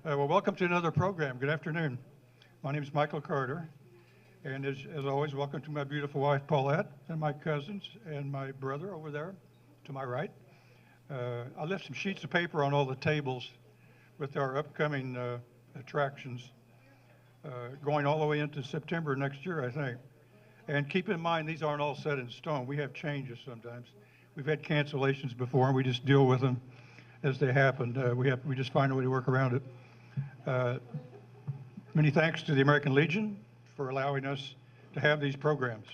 Well, welcome to another program. Good afternoon. My name is Michael Carter, and as always, welcome to my beautiful wife, Paulette, and my cousins, and my brother over there to my right. I left some sheets of paper on all the tables with our upcoming attractions going all the way into September next year, I think. And keep in mind, these aren't all set in stone. We have changes sometimes. We've had cancellations before, and we just deal with them as they happen. We just find a way to work around it. Many thanks to the American Legion for allowing us to have these programs.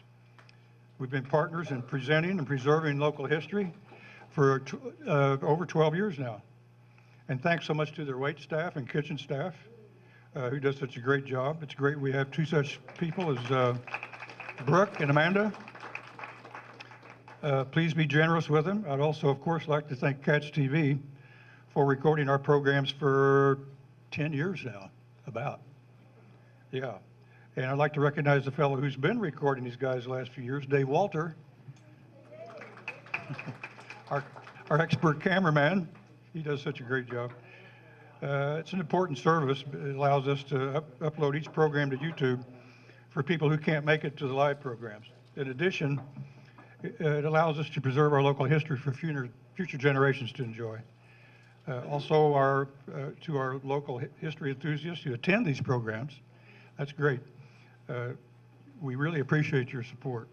We've been partners in presenting and preserving local history for over 12 years now. And thanks so much to their wait staff and kitchen staff who does such a great job. It's great we have two such people as Brooke and Amanda. Please be generous with them. I'd also, of course, like to thank Catch TV for recording our programs for 10 years now, about. Yeah. And I'd like to recognize the fellow who's been recording these guys the last few years, Dave Walter, our expert cameraman. He does such a great job. It's an important service. It allows us to upload each program to YouTube for people who can't make it to the live programs. In addition, it allows us to preserve our local history for future generations to enjoy. Also, to our local history enthusiasts who attend these programs, that's great. We really appreciate your support.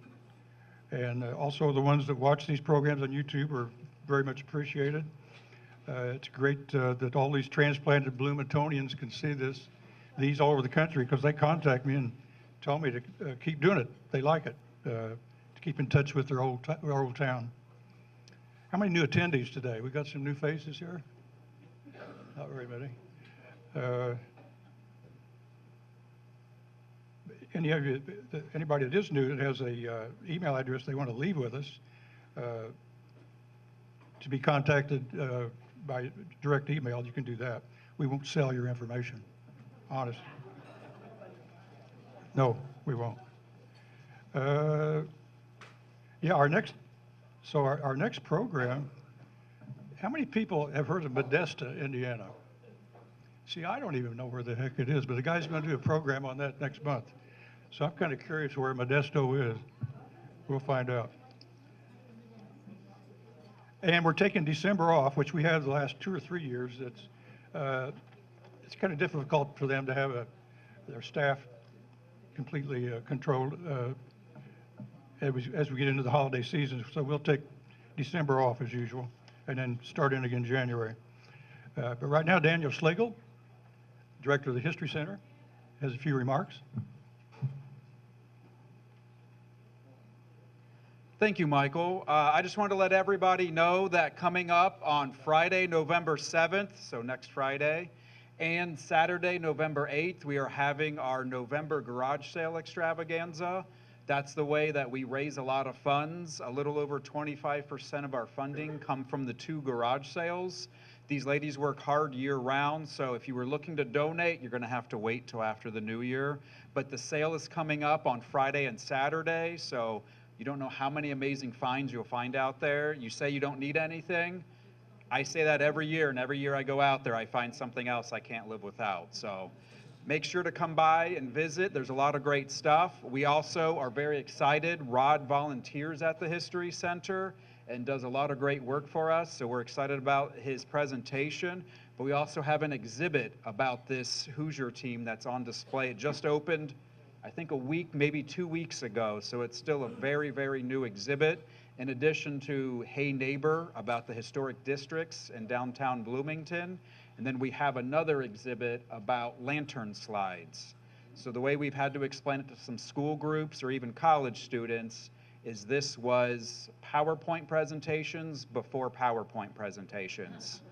And also the ones that watch these programs on YouTube are very much appreciated. It's great that all these transplanted Bloomingtonians can see these all over the country, because they contact me and tell me to keep doing it. They like it, to keep in touch with their old town. How many new attendees today? We got some new faces here? Not very many. Anybody that is new that has a email address they want to leave with us to be contacted by direct email, you can do that. We won't sell your information, honest. No, we won't. Yeah, our next program, how many people have heard of Modesto, Indiana? See, I don't even know where the heck it is, but the guy's going to do a program on that next month. So I'm kind of curious where Modesto is. We'll find out. And we're taking December off, which we have the last 2 or 3 years. It's kind of difficult for them to have their staff completely controlled as we get into the holiday season. So we'll take December off as usual, and then start in again January. But right now, Daniel Schlegel, director of the History Center, has a few remarks. Thank you, Michael. I just wanted to let everybody know that coming up on Friday, November 7th, so next Friday, and Saturday, November 8th, we are having our November garage sale extravaganza. That's the way that we raise a lot of funds. A little over 25% of our funding come from the 2 garage sales. These ladies work hard year round, so if you were looking to donate, you're gonna have to wait till after the new year. But the sale is coming up on Friday and Saturday, so you don't know how many amazing finds you'll find out there. You say you don't need anything. I say that every year, and every year I go out there, I find something else I can't live without. So make sure to come by and visit. There's a lot of great stuff. We also are very excited. Rod volunteers at the History Center and does a lot of great work for us, so we're excited about his presentation. But we also have an exhibit about this Hoosier team that's on display. It just opened, I think, a week, maybe 2 weeks ago, so it's still a very, very new exhibit. In addition to Hey Neighbor, about the historic districts in downtown Bloomington. And then we have another exhibit about lantern slides. So the way we've had to explain it to some school groups or even college students is this was PowerPoint presentations before PowerPoint presentations.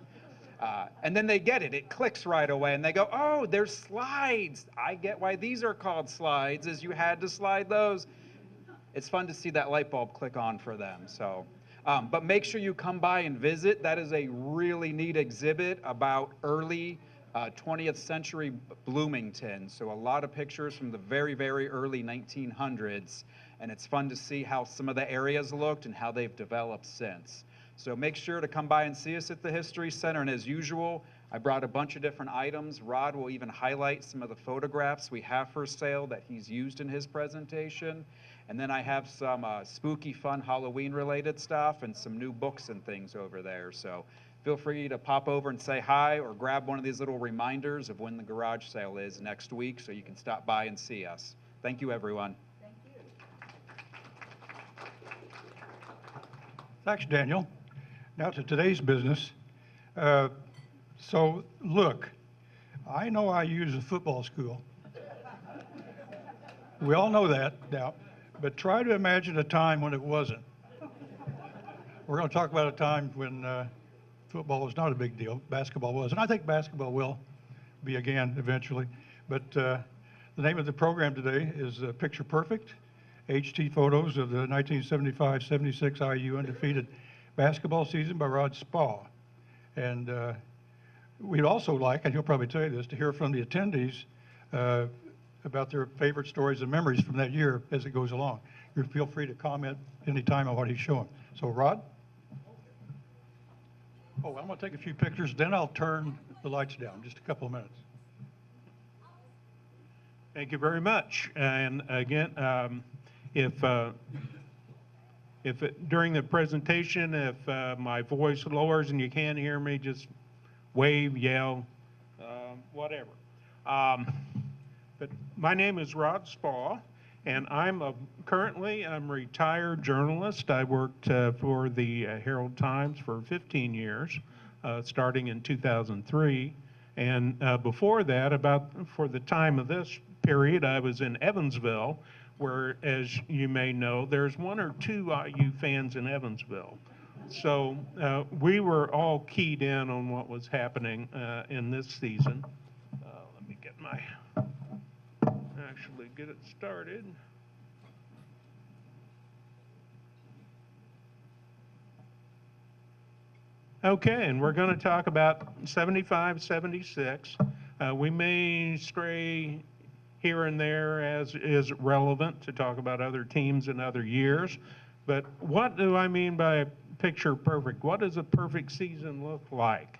And then they get it. It clicks right away, and they go, oh, there's slides. I get why these are called slides, is you had to slide those. It's fun to see that light bulb click on for them. So, but make sure you come by and visit. That is a really neat exhibit about early 20th century Bloomington. So a lot of pictures from the very, very early 1900s. And it's fun to see how some of the areas looked and how they've developed since. So make sure to come by and see us at the History Center. And as usual, I brought a bunch of different items. Rod will even highlight some of the photographs we have for sale that he's used in his presentation. And then I have some spooky, fun Halloween-related stuff and some new books and things over there. So feel free to pop over and say hi or grab one of these little reminders of when the garage sale is next week so you can stop by and see us. Thank you, everyone. Thank you. Thanks, Daniel. Now to today's business. So look, I know I use a football school. We all know that now, but try to imagine a time when it wasn't. We're going to talk about a time when football was not a big deal. Basketball was, and I think basketball will be again eventually. But the name of the program today is Picture Perfect, HT photos of the 1975-76 IU Undefeated Basketball season by Rod Spaw. And we'd also like, and he'll probably tell you this, to hear from the attendees about their favorite stories and memories from that year as it goes along. You feel free to comment anytime on what he's showing. So Rod? Oh, I'm going to take a few pictures, then I'll turn the lights down, just a couple of minutes. Thank you very much. And again, during the presentation, if my voice lowers and you can't hear me, just wave, yell, whatever. But my name is Rod Spaw, and I'm currently a retired journalist. I worked for the Herald Times for 15 years, starting in 2003. And before that, for the time of this period, I was in Evansville, where, as you may know, there's 1 or 2 IU fans in Evansville. So we were all keyed in on what was happening in this season. Let me actually get it started. Okay, and we're going to talk about 75, 76. We may stray here and there as is relevant to talk about other teams in other years. But what do I mean by picture perfect? What does a perfect season look like?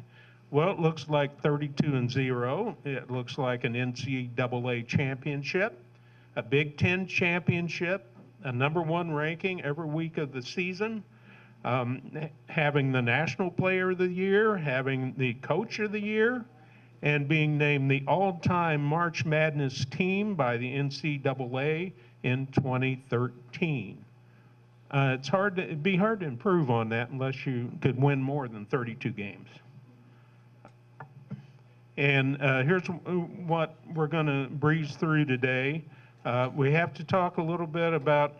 Well, it looks like 32-0. It looks like an NCAA championship, a Big Ten championship, a #1 ranking every week of the season, having the National Player of the Year, having the Coach of the Year, and being named the all-time March Madness team by the NCAA in 2013. It'd be hard to improve on that unless you could win more than 32 games. And here's what we're going to breeze through today. We have to talk a little bit about,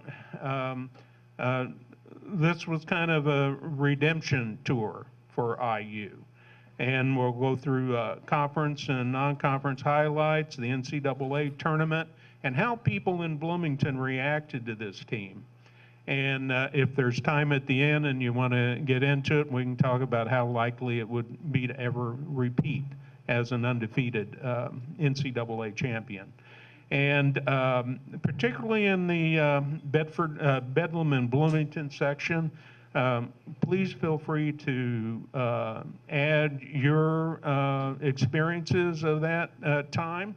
this was kind of a redemption tour for IU. And we'll go through conference and non-conference highlights, the NCAA tournament, and how people in Bloomington reacted to this team. And if there's time at the end and you want to get into it, we can talk about how likely it would be to ever repeat as an undefeated NCAA champion. And particularly in the Bedlam and Bloomington section, please feel free to add your experiences of that time.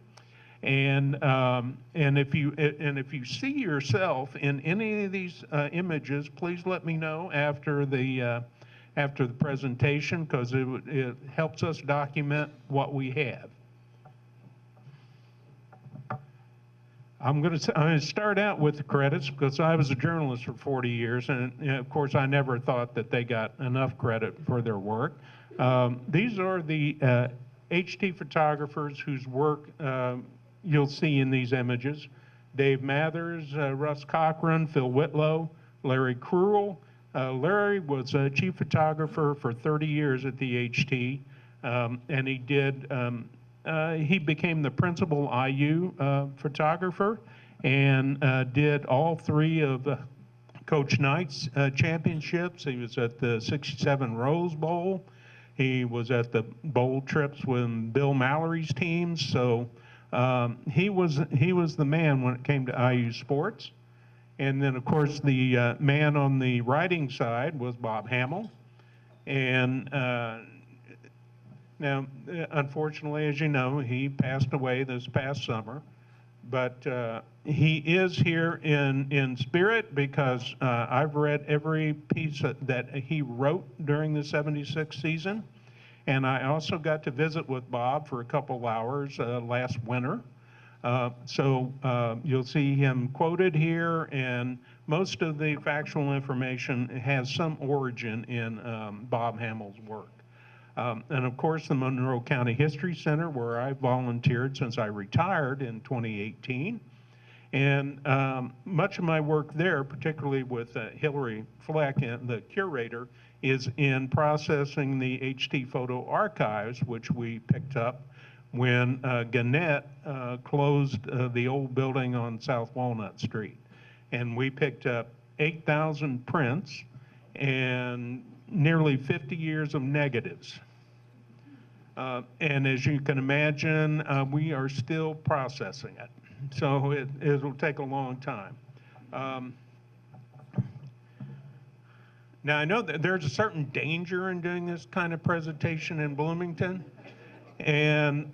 And if you see yourself in any of these images, please let me know after the presentation, because it helps us document what we have. I'm going to start out with the credits, because I was a journalist for 40 years, and of course I never thought that they got enough credit for their work. These are the HT photographers whose work you'll see in these images: Dave Mathers, Russ Cochran, Phil Whitlow, Larry Cruel. Larry was a chief photographer for 30 years at the HT, and he became the principal IU photographer, and did all 3 of Coach Knight's championships. He was at the '67 Rose Bowl. He was at the bowl trips with Bill Mallory's teams. So he was the man when it came to IU sports. And then, of course, the man on the writing side was Bob Hamill. And Now, unfortunately, as you know, he passed away this past summer, but he is here in spirit because I've read every piece that he wrote during the '76 season, and I also got to visit with Bob for a couple hours last winter. So you'll see him quoted here, and most of the factual information has some origin in Bob Hamill's work. And of course, the Monroe County History Center, where I volunteered since I retired in 2018. And much of my work there, particularly with Hillary Fleck, the curator, is in processing the HT photo archives, which we picked up when Gannett closed the old building on South Walnut Street. And we picked up 8,000 prints and nearly 50 years of negatives. And as you can imagine, we are still processing it. So it will take a long time. Now, I know that there's a certain danger in doing this kind of presentation in Bloomington and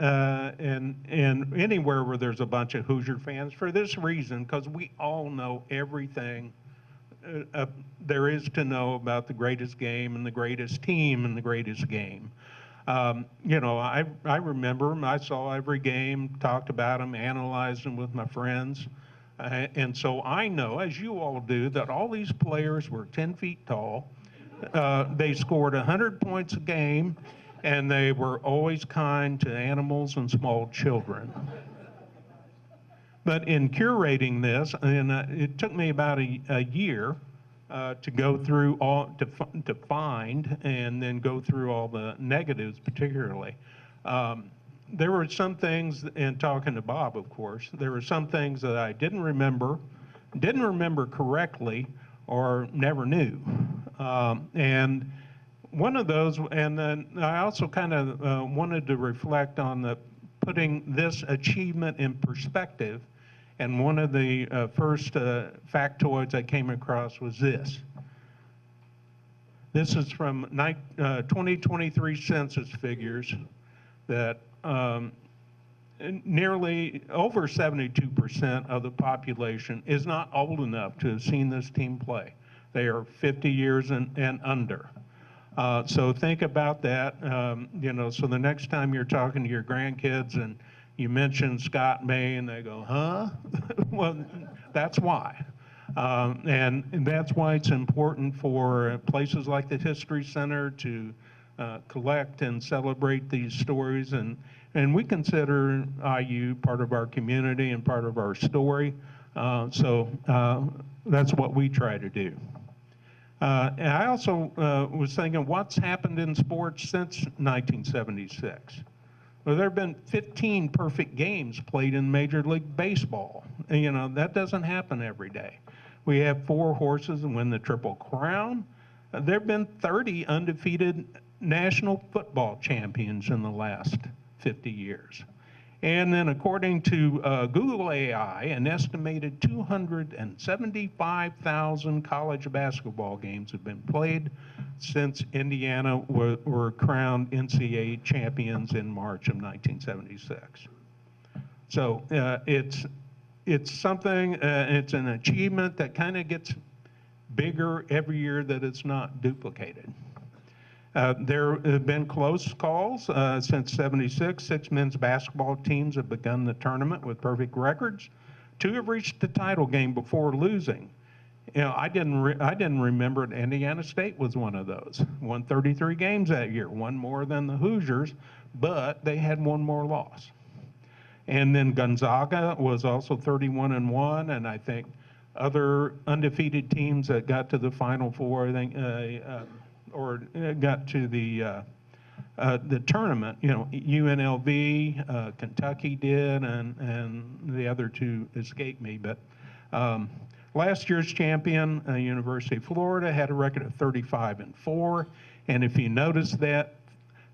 anywhere where there's a bunch of Hoosier fans for this reason, because we all know everything there is to know about the greatest game and the greatest team and the greatest game. You know, I remember them. I saw every game, talked about them, analyzed them with my friends. And so I know, as you all do, that all these players were 10 feet tall. They scored 100 points a game, and they were always kind to animals and small children. But in curating this, and it took me about a year to go through all, to find and then go through all the negatives particularly. There were some things, and talking to Bob, of course, there were some things that I didn't remember correctly or never knew. And one of those, and then I also kind of wanted to reflect on putting this achievement in perspective. And one of the first factoids I came across was this. This is from 2023 census figures that nearly over 72% of the population is not old enough to have seen this team play. They are 50 years and under. So think about that. You know, so the next time you're talking to your grandkids and you mention Scott May and they go, huh? Well, that's why. And that's why it's important for places like the History Center to collect and celebrate these stories. And we consider IU part of our community and part of our story. So that's what we try to do. And I also was thinking, what's happened in sports since 1976? Well, there have been 15 perfect games played in Major League Baseball. And, you know, that doesn't happen every day. We have 4 horses and win the Triple Crown. There have been 30 undefeated national football champions in the last 50 years. And then according to Google AI, an estimated 275,000 college basketball games have been played since Indiana were crowned NCAA champions in March of 1976. So it's something, it's an achievement that kind of gets bigger every year that it's not duplicated. There have been close calls since '76. 6 men's basketball teams have begun the tournament with perfect records. 2 have reached the title game before losing. You know, I didn't remember that Indiana State was one of those. Won 33 games that year, one more than the Hoosiers, but they had one more loss. And then Gonzaga was also 31-1, and I think other undefeated teams that got to the Final Four, I think, or got to the tournament, you know, UNLV, Kentucky did, and the other 2 escaped me. But last year's champion, University of Florida, had a record of 35-4, and if you notice that,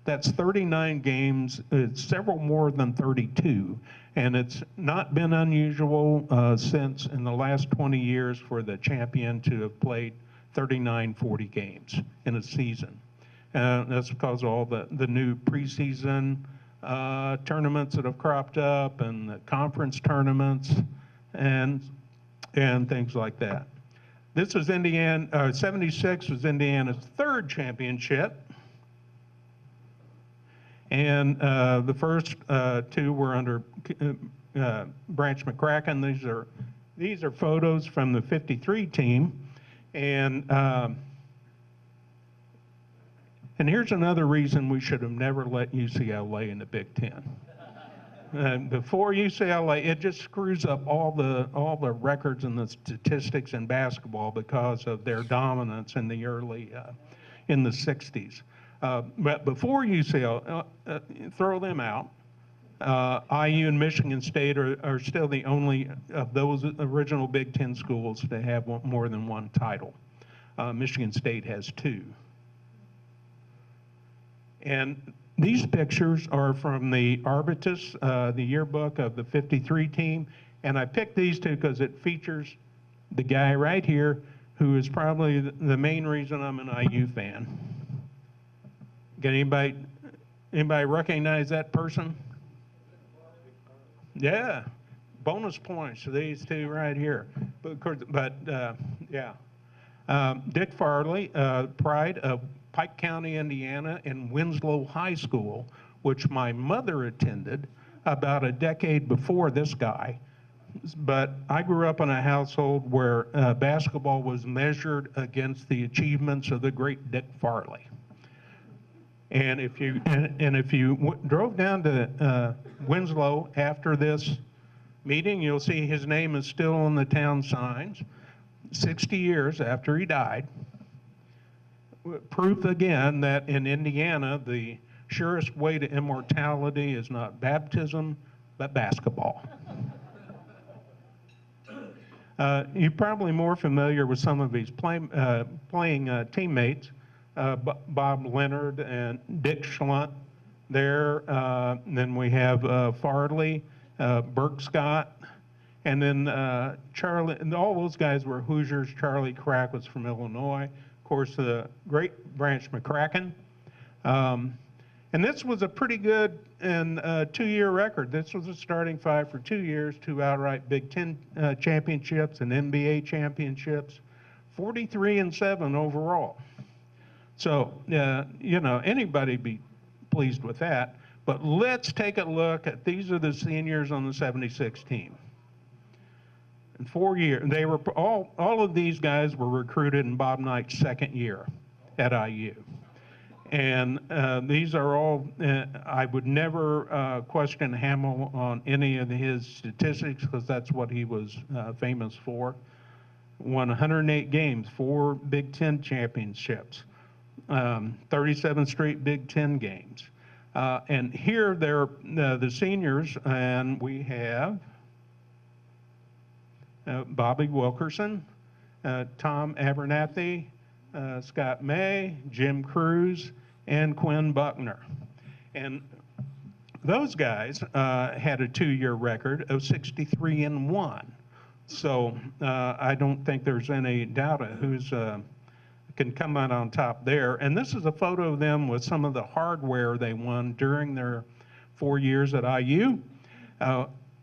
that's 39 games. It's several more than 32, and it's not been unusual since in the last 20 years for the champion to have played 39-40 games in a season. That's because of all the new preseason tournaments that have cropped up and the conference tournaments and things like that. This was 76 was Indiana's third championship. And the first two were under Branch McCracken. These are photos from the 53 team. And here's another reason we should have never let UCLA in the Big Ten. Before UCLA, it just screws up all the records and the statistics in basketball because of their dominance in the early in the 60s. But before UCLA, throw them out. IU and Michigan State are still the only of those original Big Ten schools to have more than one title. Michigan State has 2. And these pictures are from the Arbutus, the yearbook of the 53 team. And I picked these two because it features the guy right here who is probably the main reason I'm an IU fan. Got anybody recognize that person? Yeah, bonus points to these two right here. But yeah, Dick Farley, pride of Pike County, Indiana, and Winslow High School, which my mother attended about a decade before this guy. But I grew up in a household where basketball was measured against the achievements of the great Dick Farley. And if you drove down to Winslow after this meeting, you'll see his name is still on the town signs, 60 years after he died. Proof again that in Indiana, the surest way to immortality is not baptism, but basketball. You're probably more familiar with some of his playing teammates, Bob Leonard and Dick Schlunt there. Then we have Farley, Burke Scott, and then Charlie, and all those guys were Hoosiers. Charlie Crack was from Illinois. Of course, the great Branch McCracken. And this was a pretty good and 2-year record. This was a starting 5 for 2 years, 2 outright Big Ten championships and NBA championships, 43-7 overall. So, you know, anybody be pleased with that. But let's take a look at, these are the seniors on the 76 team. In 4 years, they were all of these guys were recruited in Bob Knight's second year at IU. And these are all, I would never question Hamill on any of his statistics because that's what he was famous for. Won 108 games, 4 Big Ten championships, 37 straight Big Ten games. And here they're the seniors, and we have Bobby Wilkerson, Tom Abernathy, Scott May, Jim Cruz, and Quinn Buckner. And those guys had a 2-year record of 63-1. So I don't think there's any doubt of who's can come out on top there. And this is a photo of them with some of the hardware they won during their 4 years at IU.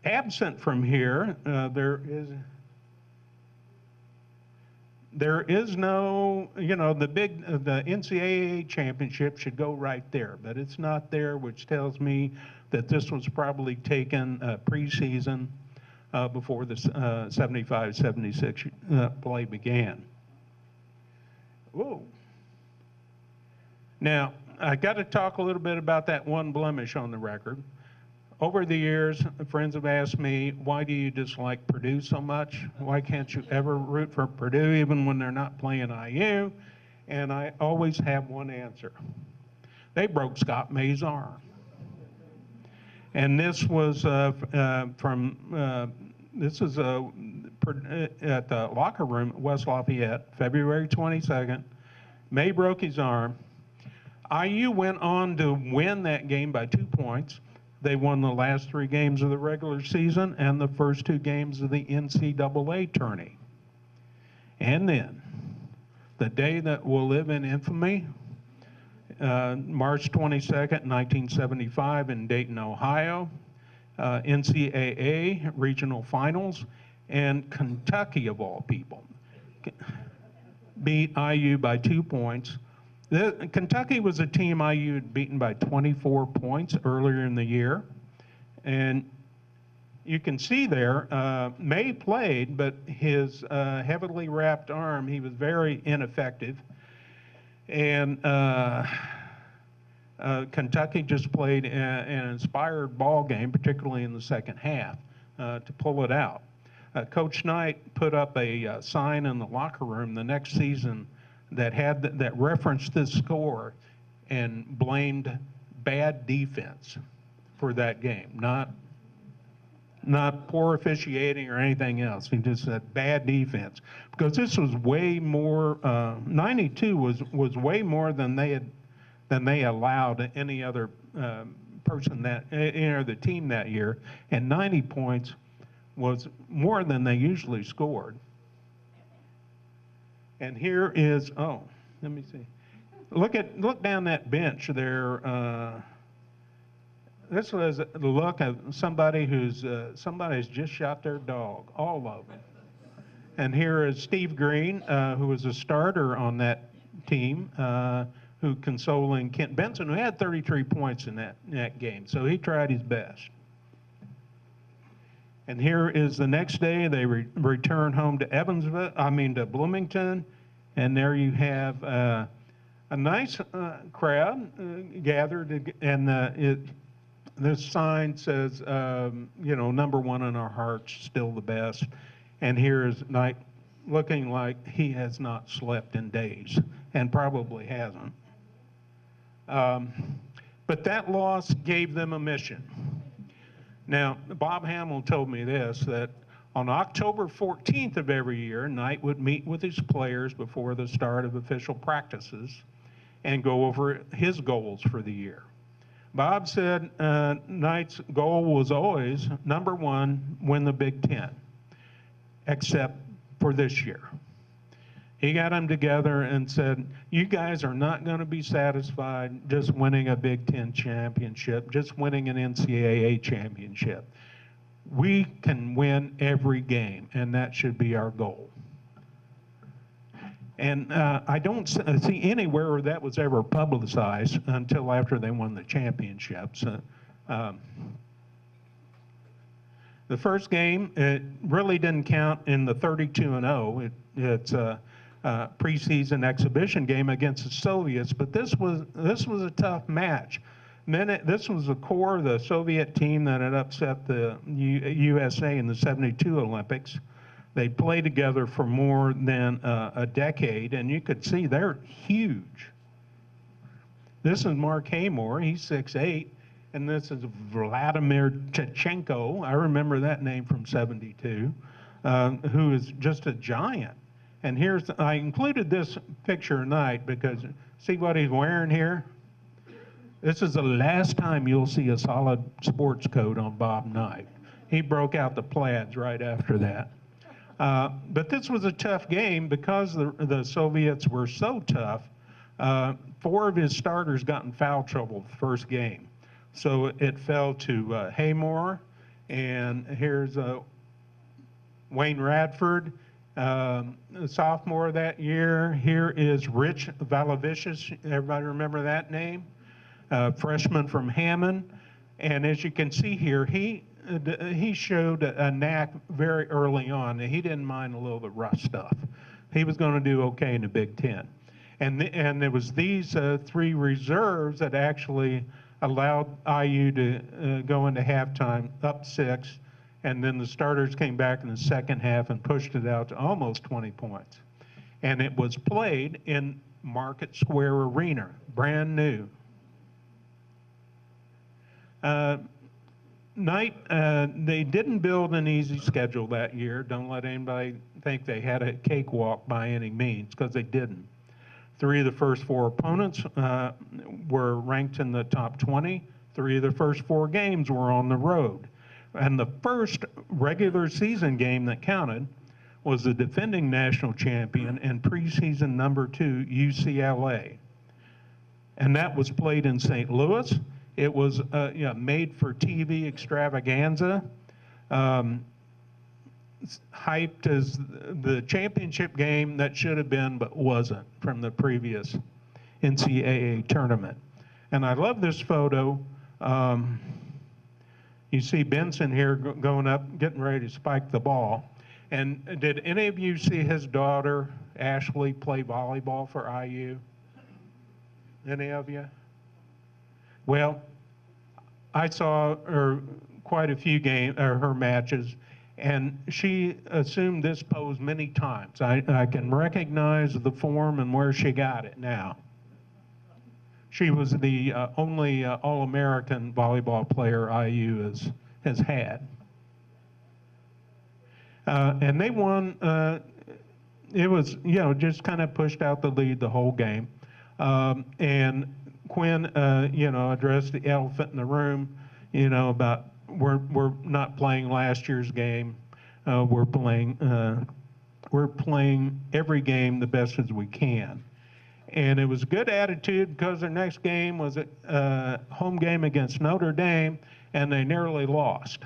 Absent from here, there is no, you know, the NCAA championship should go right there, but it's not there, which tells me that this was probably taken preseason before the 75-76 play began. Whoa. Now, I got to talk a little bit about that one blemish on the record. Over the years, friends have asked me, why do you dislike Purdue so much? Why can't you ever root for Purdue even when they're not playing IU? And I always have one answer. They broke Scott May's arm. And this was this is at the locker room at West Lafayette, February 22nd. May broke his arm. IU went on to win that game by 2 points. They won the last 3 games of the regular season and the first 2 games of the NCAA Tourney. And then, the day that will live in infamy, March 22nd, 1975 in Dayton, Ohio, NCAA regional finals, and Kentucky, of all people, beat IU by 2 points. Kentucky was a team IU had beaten by 24 points earlier in the year. And you can see there, May played, but his heavily wrapped arm, he was very ineffective. And Kentucky just played an inspired ball game, particularly in the second half, to pull it out. Coach Knight put up a sign in the locker room the next season that referenced this score and blamed bad defense for that game, not poor officiating or anything else. He just said bad defense, because this was way more. 92 was way more than they allowed any other any other team that year, and 90 points was more than they usually scored. And here is, oh, let me see. Look down that bench there. This was the look of somebody's just shot their dog, all of them. And here is Steve Green, who was a starter on that team, who consoling Kent Benson, who had 33 points in that game. So he tried his best. And here is the next day, they return home to Bloomington, and there you have a nice crowd gathered, and this sign says, #1 in our hearts, still the best. And here is Knight looking like he has not slept in days, and probably hasn't. But that loss gave them a mission. Now, Bob Hamill told me this, that on October 14th of every year, Knight would meet with his players before the start of official practices and go over his goals for the year. Bob said Knight's goal was always, #1, win the Big Ten, except for this year. He got them together and said, you guys are not going to be satisfied just winning a Big Ten championship, just winning an NCAA championship. We can win every game, and that should be our goal. And I don't see anywhere where that was ever publicized until after they won the championships. The first game, it really didn't count in the 32-0. It's a preseason exhibition game against the Soviets, but this was a tough match. This was the core of the Soviet team that had upset the USA in the '72 Olympics. They played together for more than a decade, and you could see they're huge. This is Mark Haymore, he's 6'8", and this is Vladimir Chechenko, I remember that name from '72, who is just a giant. And I included this picture tonight because see what he's wearing here? This is the last time you'll see a solid sports coat on Bob Knight. He broke out the plaids right after that. But this was a tough game because the Soviets were so tough. 4 of his starters got in foul trouble the first game. So it fell to Haymore, and here's Wayne Radford, sophomore that year. Here is Rich Valavicius. Everybody remember that name? Freshman from Hammond. And as you can see here, he showed a knack very early on. He didn't mind a little bit rough stuff. He was going to do okay in the Big Ten. And there was these 3 reserves that actually allowed IU to go into halftime up 6, and then the starters came back in the second half and pushed it out to almost 20 points. And it was played in Market Square Arena, brand new. Knight, they didn't build an easy schedule that year. Don't let anybody think they had a cakewalk by any means, because they didn't. 3 of the first 4 opponents were ranked in the top 20. 3 of the first 4 games were on the road. And the first regular season game that counted was the defending national champion and preseason #2 UCLA. and that was played in St. Louis. It was made for TV extravaganza, hyped as the championship game that should have been but wasn't from the previous NCAA tournament. And I love this photo. You see Benson here going up, getting ready to spike the ball. And did any of you see his daughter, Ashley, play volleyball for IU? Any of you? Well, I saw her quite a few her matches, and she assumed this pose many times. I can recognize the form and where she got it now. She was the only All-American volleyball player IU has had. And they won. It was, just kind of pushed out the lead the whole game. And Quinn, addressed the elephant in the room, about we're not playing last year's game. We're playing every game the best as we can. And it was a good attitude because their next game was a home game against Notre Dame, and they nearly lost.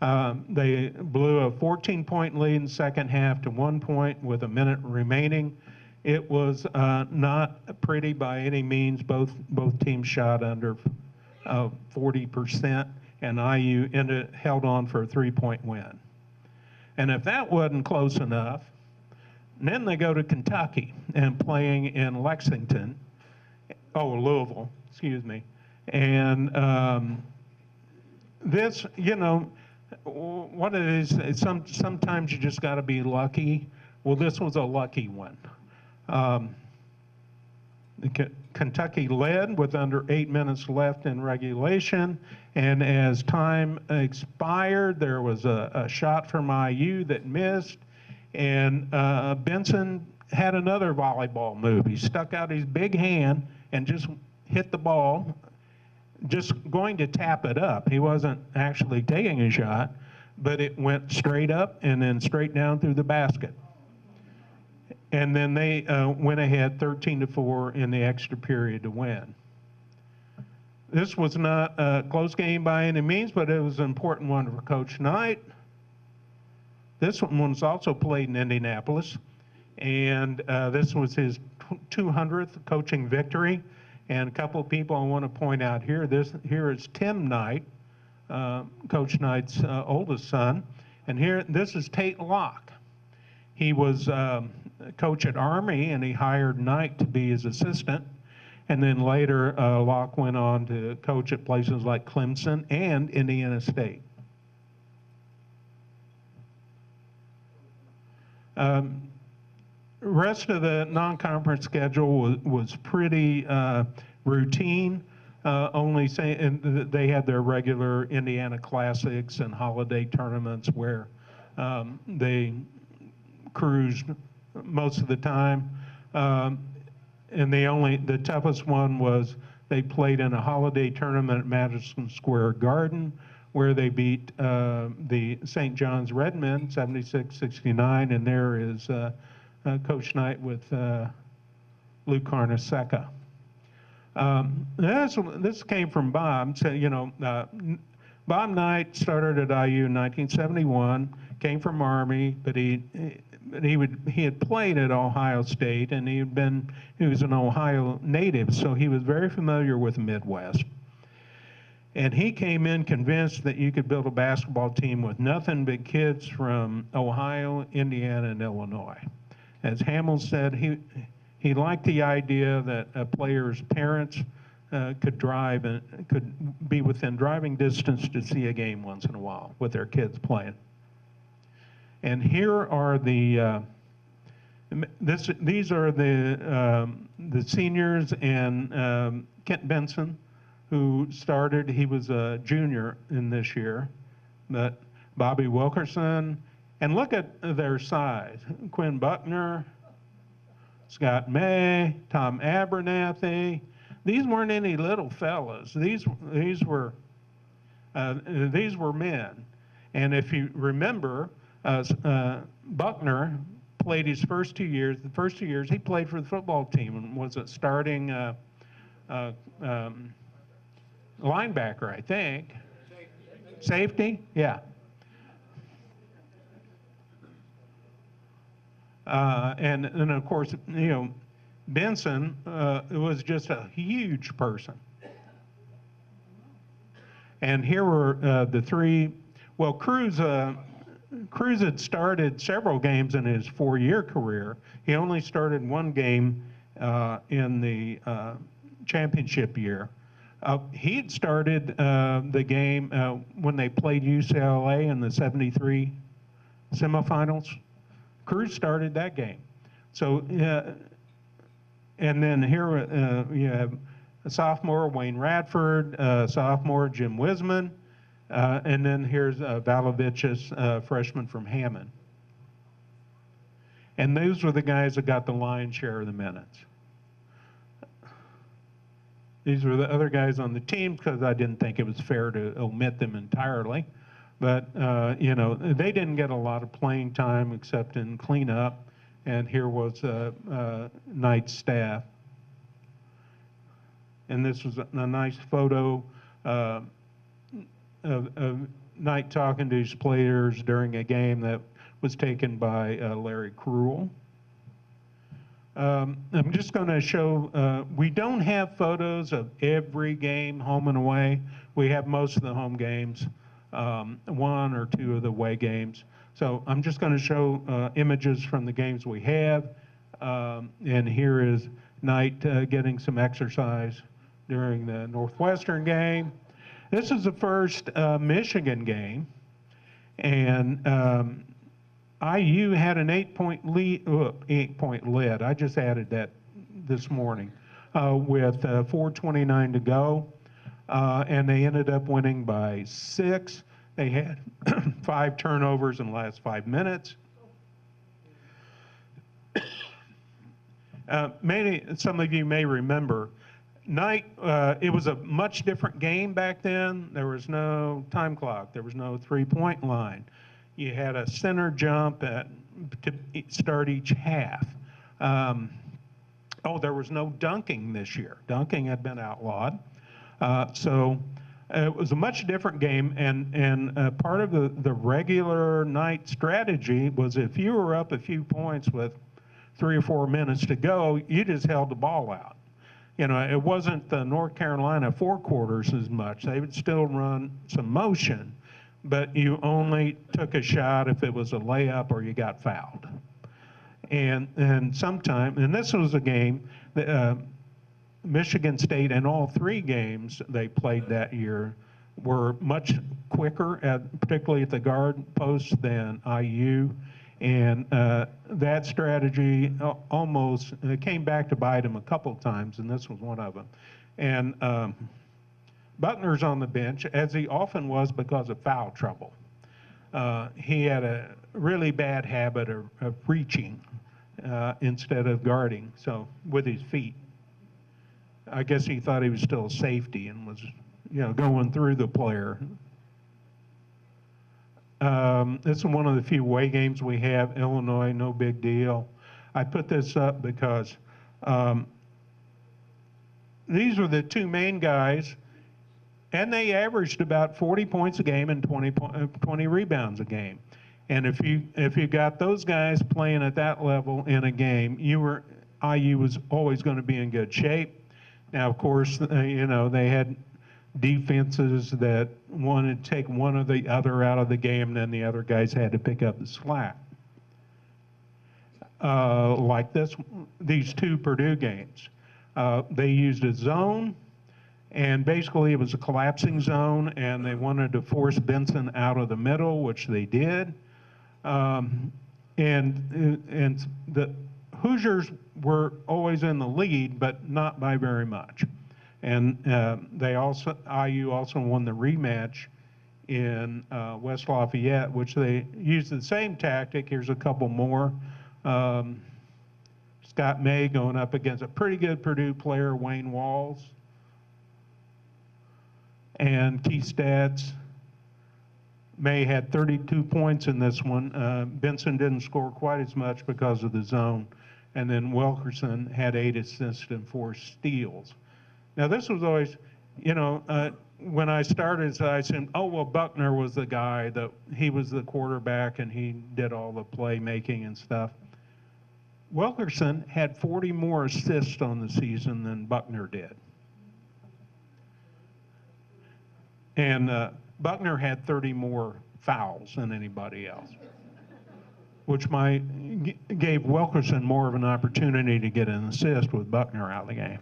They blew a 14-point lead in the second half to 1 point with a minute remaining. It was not pretty by any means. Both teams shot under 40%, and IU held on for a 3-point win. And if that wasn't close enough, then they go to Kentucky and playing in Louisville, excuse me. And this, what it is, sometimes you just got to be lucky. Well, this was a lucky one. Kentucky led with under 8 minutes left in regulation, and as time expired, there was a shot from IU that missed, and Benson had another volleyball move. He stuck out his big hand and just hit the ball, just going to tap it up. He wasn't actually taking a shot, but it went straight up and then straight down through the basket. And then they went ahead 13-4 in the extra period to win. This was not a close game by any means, but it was an important one for Coach Knight. This one was also played in Indianapolis, and this was his 200th coaching victory. And a couple of people I want to point out here. Here is Tim Knight, Coach Knight's oldest son, and this is Tate Locke. He was coach at Army, and he hired Knight to be his assistant. And then later, Locke went on to coach at places like Clemson and Indiana State. Rest of the non-conference schedule was pretty routine. Only saying they had their regular Indiana Classics and holiday tournaments where they cruised most of the time. And the toughest one was they played in a holiday tournament at Madison Square Garden, where they beat the St. John's Redmen 76-69, and there is Coach Knight with Lou Carnesecca. This came from Bob. So, Bob Knight started at IU in 1971, came from Army, but he had played at Ohio State, and he was an Ohio native, so he was very familiar with the Midwest. And he came in convinced that you could build a basketball team with nothing but kids from Ohio, Indiana, and Illinois. As Hamill said, he liked the idea that a player's parents could drive and could be within driving distance to see a game once in a while with their kids playing. And here are these are the seniors and Kent Benson, who started. He was a junior in this year, but Bobby Wilkerson, and look at their size: Quinn Buckner, Scott May, Tom Abernathy. These weren't any little fellas. These were men. And if you remember, Buckner played his first 2 years. The first 2 years he played for the football team and was a starting linebacker, I think. Safety? Yeah. And of course, Benson was just a huge person. And here were the three. Well, Cruz had started several games in his 4-year career. He only started one game in the championship year. He'd started the game when they played UCLA in the '73 semifinals. Cruz started that game. So, and then here you have a sophomore, Wayne Radford, sophomore, Jim Wisman, and then here's Valavich's freshman from Hammond. And those were the guys that got the lion's share of the minutes. These were the other guys on the team because I didn't think it was fair to omit them entirely. But, they didn't get a lot of playing time except in cleanup. And here was Knight's staff. And this was a nice photo of Knight talking to his players during a game that was taken by Larry Cruel. I'm just going to show, we don't have photos of every game home and away. We have most of the home games, 1 or 2 of the away games. So I'm just going to show images from the games we have. And here is Knight getting some exercise during the Northwestern game. This is the first Michigan game. And IU had an 8-point lead, 8-point lead. I just added that this morning with 4:29 to go. And they ended up winning by 6. They had 5 turnovers in the last 5 minutes. Some of you may remember, Knight, it was a much different game back then. There was no time clock. There was no three-point line. You had a center jump to start each half. There was no dunking this year. Dunking had been outlawed. So it was a much different game, and part of the regular Knight strategy was if you were up a few points with 3 or 4 minutes to go, you just held the ball out. It wasn't the North Carolina 4 quarters as much. They would still run some motion, but you only took a shot if it was a layup or you got fouled. And this was a game that Michigan State, in all 3 games they played that year, were much quicker, particularly at the guard post, than IU. And that strategy almost came back to bite him a couple of times, and this was one of them. And Buckner's on the bench, as he often was because of foul trouble. He had a really bad habit of reaching instead of guarding, so with his feet. I guess he thought he was still a safety and was, going through the player. This is one of the few away games we have. Illinois, no big deal. I put this up because these were the 2 main guys, and they averaged about 40 points a game and 20 rebounds a game. And if you got those guys playing at that level in a game, IU was always going to be in good shape. Now, of course, they had defenses that wanted to take one or the other out of the game, and then the other guys had to pick up the slack. Like these 2 Purdue games. They used a zone, and basically it was a collapsing zone, and they wanted to force Benson out of the middle, which they did. And the Hoosiers were always in the lead, but not by very much. And IU also won the rematch in West Lafayette, which they used the same tactic. Here's a couple more. Scott May going up against a pretty good Purdue player, Wayne Walls. And key stats, May had 32 points in this one. Benson didn't score quite as much because of the zone. And then Wilkerson had 8 assists and 4 steals. Now, this was always, when I started, I said, oh, well, Buckner was the guy he was the quarterback and he did all the playmaking and stuff. Wilkerson had 40 more assists on the season than Buckner did. And Buckner had 30 more fouls than anybody else, which gave Wilkerson more of an opportunity to get an assist with Buckner out of the game.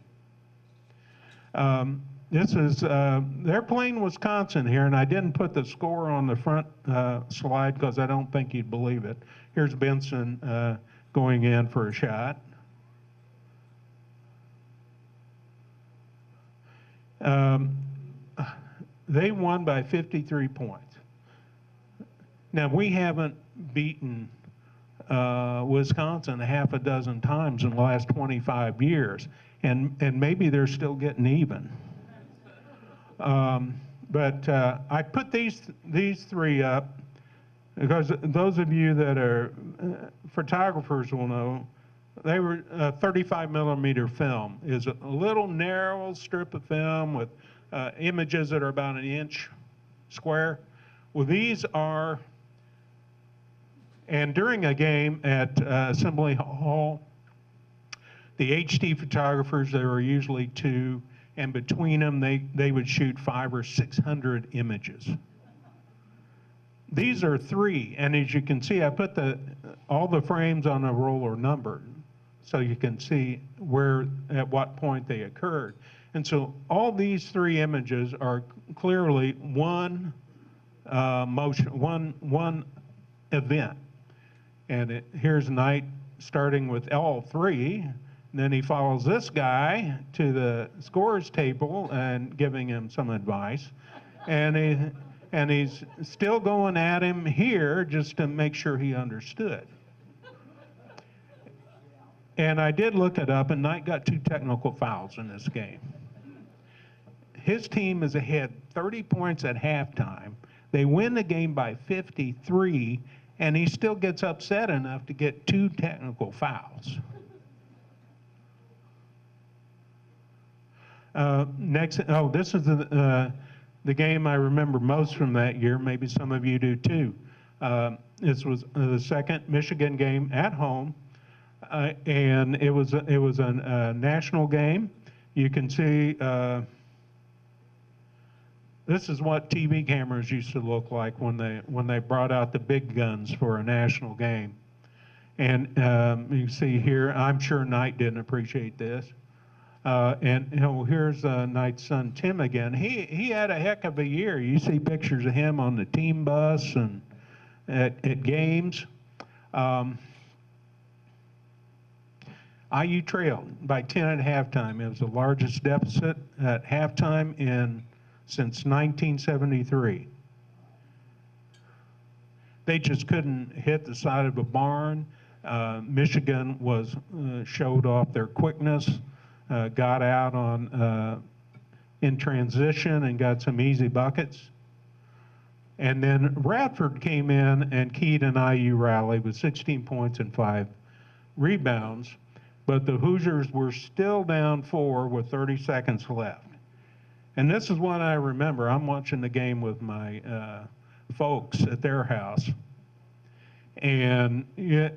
They're playing Wisconsin here, and I didn't put the score on the front slide because I don't think you'd believe it. Here's Benson going in for a shot. They won by 53 points. Now, we haven't beaten Wisconsin a half a dozen times in the last 25 years, and maybe they're still getting even. But I put these three up because those of you that are photographers will know they were 35 millimeter film is a little narrow strip of film with images that are about an inch square. Well, these are, and during a game at Assembly Hall, the HD photographers, there were usually two, and between them they would shoot 500 or 600 images. These are three, and as you can see, I put all the frames on a roll are numbered, so you can see at what point they occurred. And so all these three images are clearly one one event. And here's Knight starting with all-3. And then he follows this guy to the scores table and giving him some advice. And he's still going at him here just to make sure he understood. And I did look it up, and Knight got 2 technical fouls in this game. His team is ahead 30 points at halftime. They win the game by 53, and he still gets upset enough to get 2 technical fouls. This is the game I remember most from that year. Maybe some of you do too. This was the second Michigan game at home, and it was a national game. You can see this is what TV cameras used to look like when they brought out the big guns for a national game. And you see here, I'm sure Knight didn't appreciate this. And here's Knight's son Tim again. He had a heck of a year. You see pictures of him on the team bus and at games. IU trailed by 10 at halftime. It was the largest deficit at halftime since 1973. They just couldn't hit the side of a barn. Michigan showed off their quickness, got out in transition and got some easy buckets. And then Radford came in and keyed an IU rally with 16 points and 5 rebounds, but the Hoosiers were still down 4 with 30 seconds left. And this is what I remember. I'm watching the game with my folks at their house. And, IU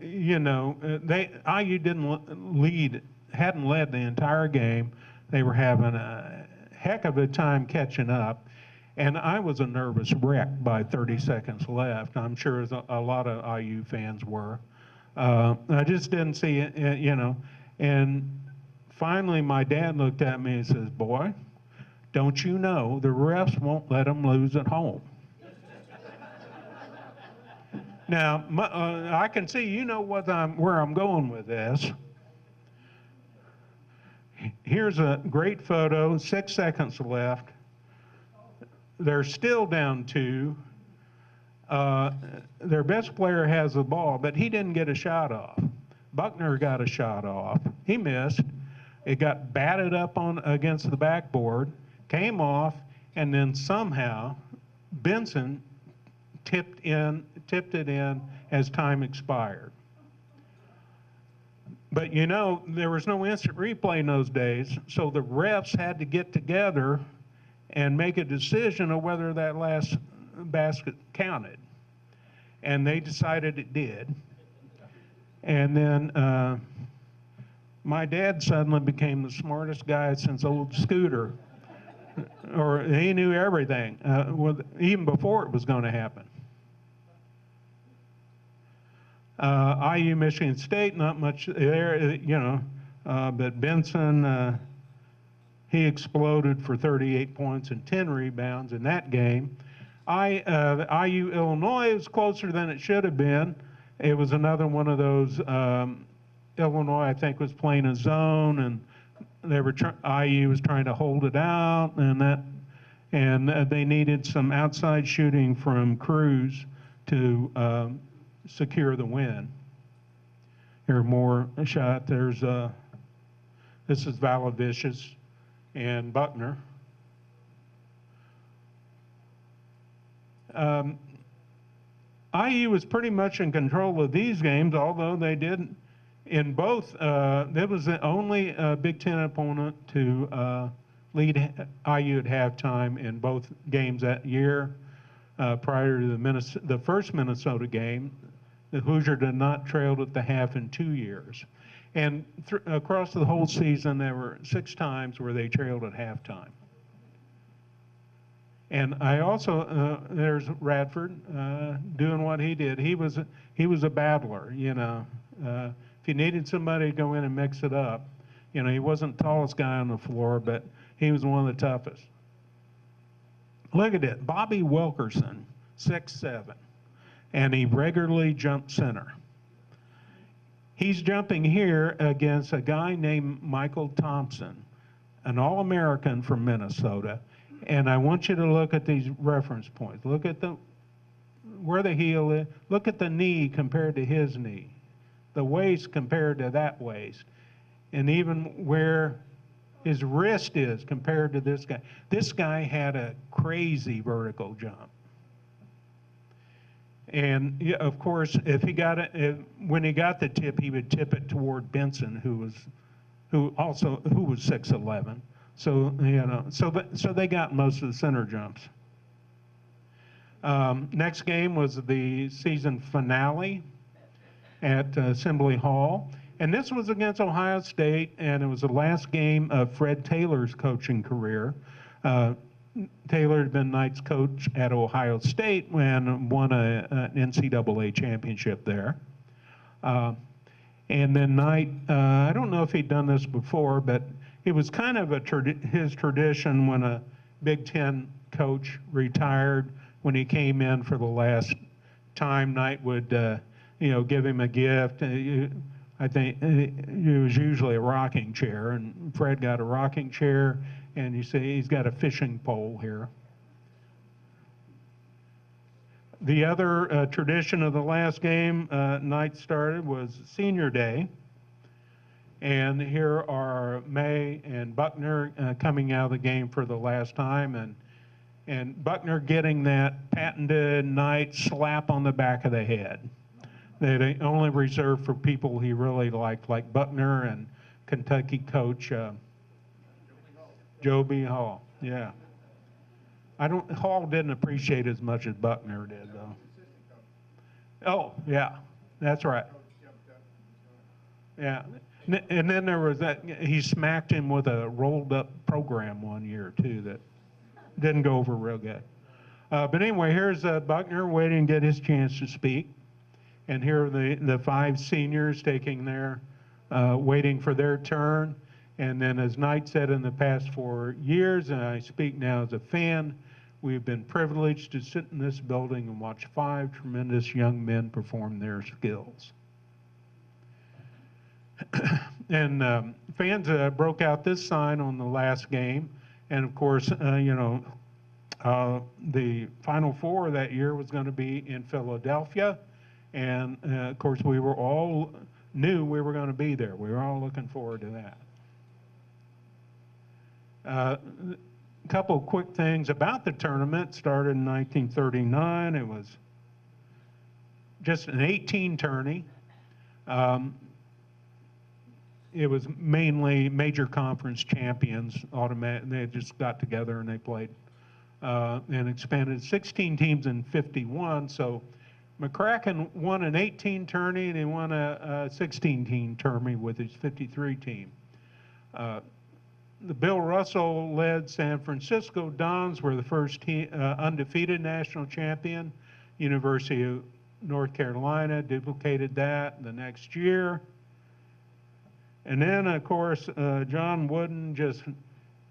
hadn't led the entire game. They were having a heck of a time catching up. And I was a nervous wreck by 30 seconds left. I'm sure a lot of IU fans were. I just didn't see it, And finally, my dad looked at me and says, "Boy, don't you know the refs won't let them lose at home?" Now, I can see where I'm going with this. Here's a great photo, 6 seconds left. They're still down 2. Their best player has the ball, but he didn't get a shot off. Buckner got a shot off. He missed. It got batted up against the backboard, came off, and then somehow Benson tipped it in as time expired. But you know, there was no instant replay in those days, so the refs had to get together and make a decision of whether that last basket counted. And they decided it did. And then my dad suddenly became the smartest guy since old Scooter, or he knew everything, even before it was going to happen. IU Michigan State, not much there, you know, but Benson, he exploded for 38 points and 10 rebounds in that game. IU Illinois was closer than it should have been. It was another one of those, Illinois, I think, was playing a zone, and they were IU was trying to hold it out, and they needed some outside shooting from Cruz to secure the win. Here, more shot. There's this is Valavicius and Buckner. IU was pretty much in control of these games, although they did in both. That was the only Big Ten opponent to lead IU at halftime in both games that year. Prior to the first Minnesota game, the Hoosier did not trail at the half in 2 years. And across the whole season, there were 6 times where they trailed at halftime. And I also, there's Radford doing what he did. He was a battler, you know. If you needed somebody to go in and mix it up, you know, he wasn't the tallest guy on the floor, but he was one of the toughest. Look at it, Bobby Wilkerson, 6'7", and he regularly jumped center. He's jumping here against a guy named Michael Thompson, an All-American from Minnesota. And I want you to look at these reference points. Look at where the heel is. Look at the knee compared to his knee, the waist compared to that waist, and even where his wrist is compared to this guy. This guy had a crazy vertical jump. And yeah, of course, if he got it, when he got the tip, he would tip it toward Benson, who was 6'11". So you know, so they got most of the center jumps. Next game was the season finale at Assembly Hall, and this was against Ohio State, and it was the last game of Fred Taylor's coaching career. Taylor had been Knight's coach at Ohio State and won an NCAA championship there. And then Knight, I don't know if he'd done this before, but it was kind of his tradition when a Big Ten coach retired, when he came in for the last time, Knight would you know, give him a gift. I think it was usually a rocking chair, and Fred got a rocking chair, and you see he's got a fishing pole here. The other tradition of the last game Knight started was Senior Day. And here are May and Buckner coming out of the game for the last time, and Buckner getting that patented Knight slap on the back of the head that he only reserved for people he really liked, like Buckner and Kentucky coach Joby Hall. Yeah, Hall didn't appreciate as much as Buckner did, though. Oh, yeah, that's right. Yeah. And then there was that, he smacked him with a rolled up program one year too that didn't go over real good. But anyway, here's Buckner waiting to get his chance to speak. And here are the 5 seniors taking waiting for their turn. And then as Knight said, in the past 4 years, and I speak now as a fan, we've been privileged to sit in this building and watch 5 tremendous young men perform their skills. And fans broke out this sign on the last game, and of course, you know, the Final Four that year was going to be in Philadelphia, and of course, we were all knew we were going to be there. We were all looking forward to that. A couple quick things about the tournament. Started in 1939. It was just an 18 tourney. it was mainly major conference champions. They just got together and they played and expanded 16 teams in 51. So McCracken won an 18 tourney and he won a 16-team tourney with his 53 team. The Bill Russell-led San Francisco Dons were the first undefeated national champion. University of North Carolina duplicated that the next year. And then, of course, John Wooden just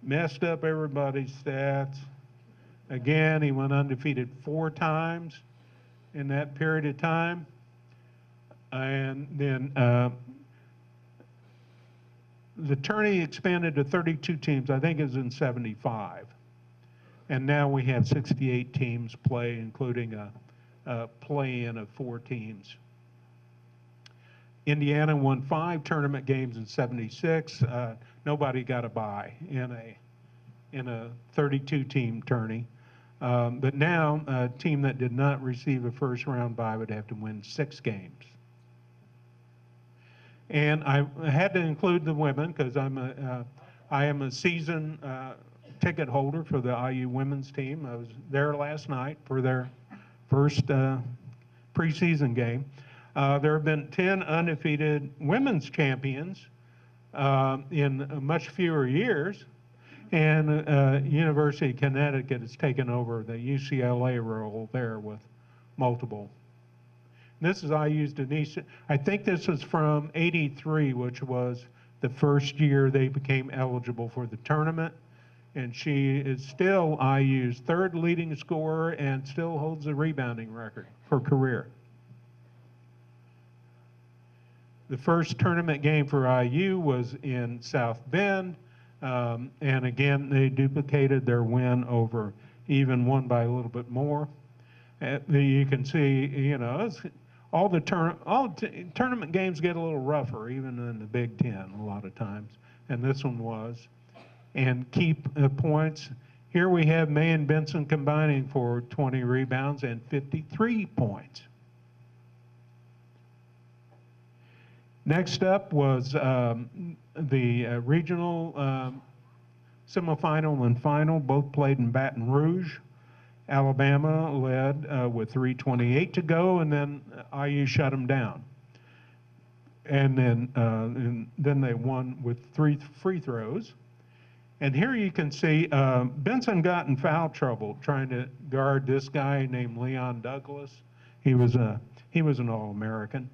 messed up everybody's stats. Again, he went undefeated 4 times in that period of time. And then the tourney expanded to 32 teams. I think it was in 75. And now we have 68 teams play, including a play-in of 4 teams. Indiana won 5 tournament games in 76. Nobody got a bye in a 32-team tourney. But now a team that did not receive a first-round bye would have to win 6 games. And I had to include the women because I am a season ticket holder for the IU women's team. I was there last night for their first preseason game. There have been 10 undefeated women's champions in much fewer years, and University of Connecticut has taken over the UCLA role there with multiple. This is IU's Denise. I think this is from '83, which was the first year they became eligible for the tournament. And she is still IU's 3rd leading scorer and still holds the rebounding record for career. The first tournament game for IU was in South Bend. And again, they duplicated their win over, even won by a little bit more. You can see, you know, all the tournament games get a little rougher, even in the Big Ten a lot of times, and this one was. And keep points. Here we have May and Benson combining for 20 rebounds and 53 points. Next up was the regional semifinal and final, both played in Baton Rouge. Alabama led with 3:28 to go, and then IU shut them down. And then they won with 3 free throws. And here you can see Benson got in foul trouble trying to guard this guy named Leon Douglas. He was an All-American.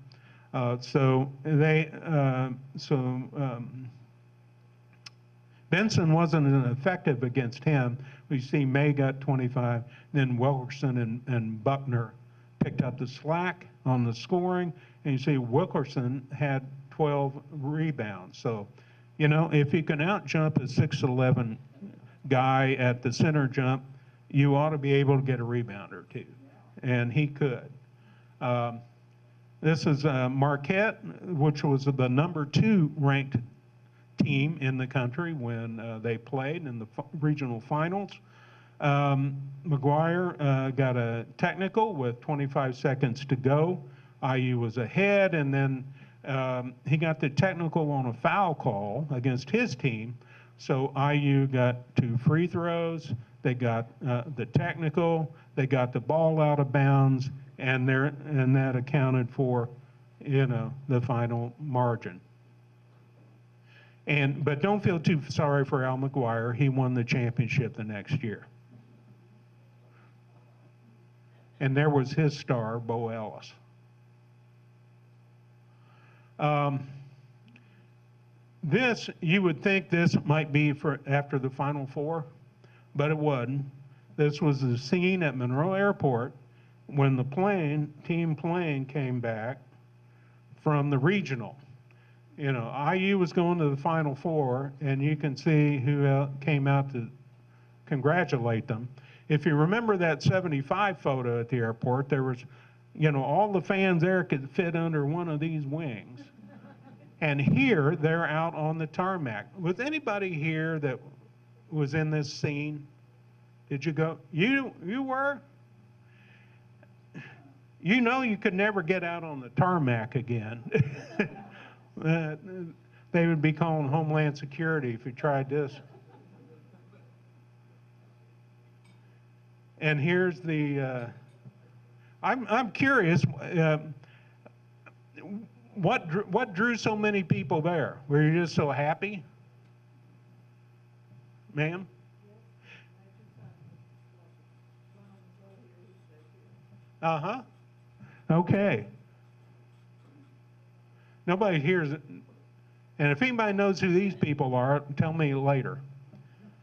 Benson wasn't effective against him. We see May got 25, then Wilkerson and Buckner picked up the slack on the scoring, and you see Wilkerson had 12 rebounds. So, you know, if you can out-jump a 6'11" guy at the center jump, you ought to be able to get a rebound or 2, and he could. This is Marquette, which was the number 2 ranked team in the country when they played in the regional finals. McGuire got a technical with 25 seconds to go. IU was ahead, and then he got the technical on a foul call against his team. So IU got 2 free throws, they got the technical, they got the ball out of bounds, and that accounted for, you know, the final margin. But don't feel too sorry for Al McGuire. He won the championship the next year. And there was his star, Bo Ellis. You would think this might be for after the Final Four, but it wasn't. This was the scene at Monroe Airport when the team plane came back from the regional. You know, IU was going to the Final Four, and you can see who came out to congratulate them. If you remember that 75 photo at the airport, there was, you know, all the fans there could fit under one of these wings. And here, they're out on the tarmac. Was anybody here that was in this scene? Did you go? You were? You know you could never get out on the tarmac again. they would be calling Homeland Security if you tried this. And here's the, I'm curious, what drew so many people there? Were you just so happy? Ma'am? Uh-huh. Okay. Nobody hears it. And if anybody knows who these people are, tell me later.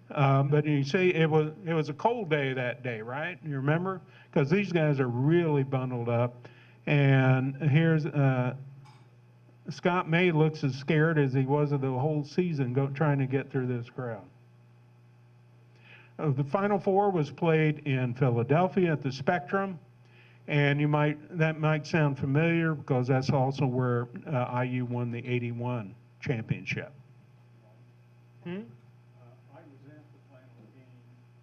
But you see, it was a cold day that day, right? You remember? Because these guys are really bundled up. And here's Scott May looks as scared as he was of the whole season trying to get through this crowd. The Final Four was played in Philadelphia at the Spectrum. And that might sound familiar because that's also where IU won the '81 championship. I was at the final game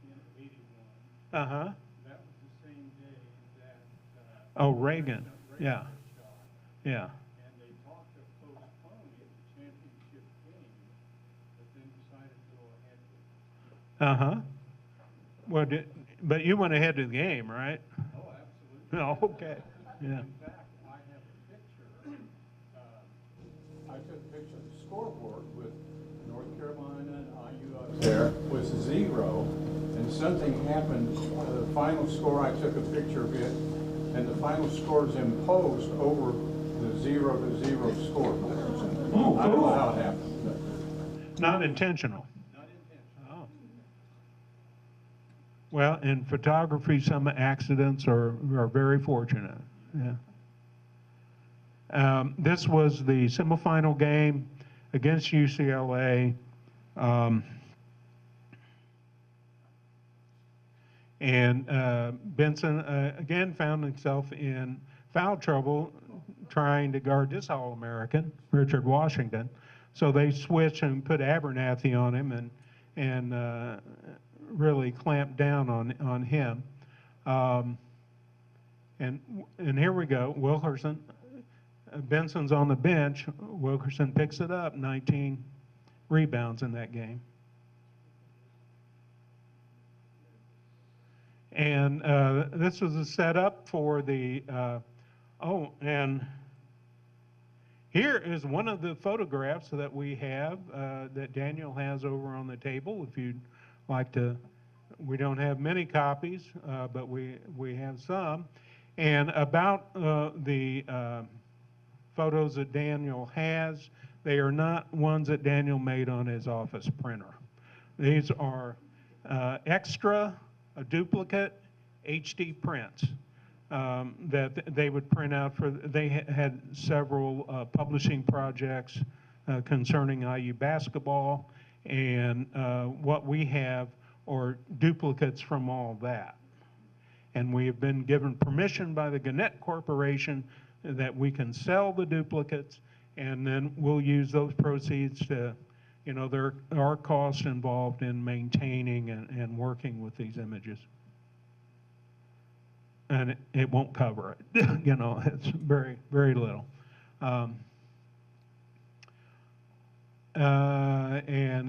in '81. Uh-huh. That was the same day that Reagan. Yeah. Yeah. And they talked of postponing the championship game, but then decided to go ahead with it. Uh-huh. Well, but you went ahead to the game, right? Oh, okay. Yeah. In fact, I have a picture. I took a picture of the scoreboard with North Carolina and IU up there was 0, and something happened. The final score, I took a picture of it, and the final score is imposed over the 0-0 score. Oh, I don't know how it happened. Not intentional. Well, in photography, some accidents are very fortunate. Yeah. This was the semifinal game against UCLA. And Benson, again, found himself in foul trouble trying to guard this All-American, Richard Washington. So they switched and put Abernathy on him and really clamped down on him. And here we go, Wilkerson. Benson's on the bench. Wilkerson picks it up, 19 rebounds in that game. And this was a setup for the, and here is one of the photographs that we have that Daniel has over on the table. If you'd like to, we don't have many copies, but we have some. And about the photos that Daniel has, they are not ones that Daniel made on his office printer. These are extra, a duplicate HD prints that they would print out for. They had several publishing projects concerning IU basketball, and what we have are duplicates from all that. And we have been given permission by the Gannett Corporation that we can sell the duplicates, and then we'll use those proceeds to, there are costs involved in maintaining and working with these images. And it won't cover it. It's very, very little. And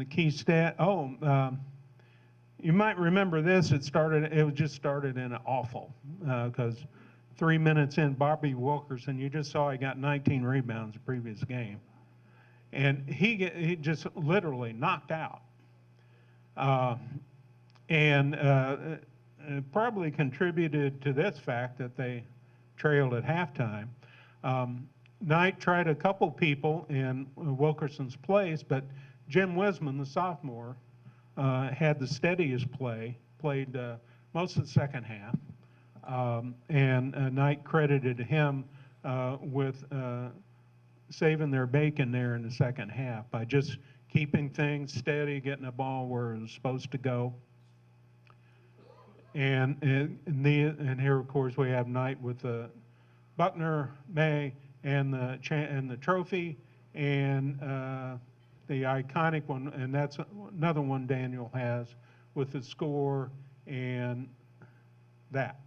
the key stat, you might remember this, it just started in an awful, because 3 minutes in, Bobby Wilkerson, you just saw he got 19 rebounds the previous game. And he just literally knocked out. It probably contributed to this fact that they trailed at halftime. Knight tried a couple people in Wilkerson's place, but Jim Wisman, the sophomore, had the steadiest play, played most of the second half, and Knight credited him with saving their bacon there in the second half by just keeping things steady, getting the ball where it was supposed to go. And here, of course, we have Knight with the Buckner, May, and the trophy, and the iconic one, and that's another one Daniel has with the score and that.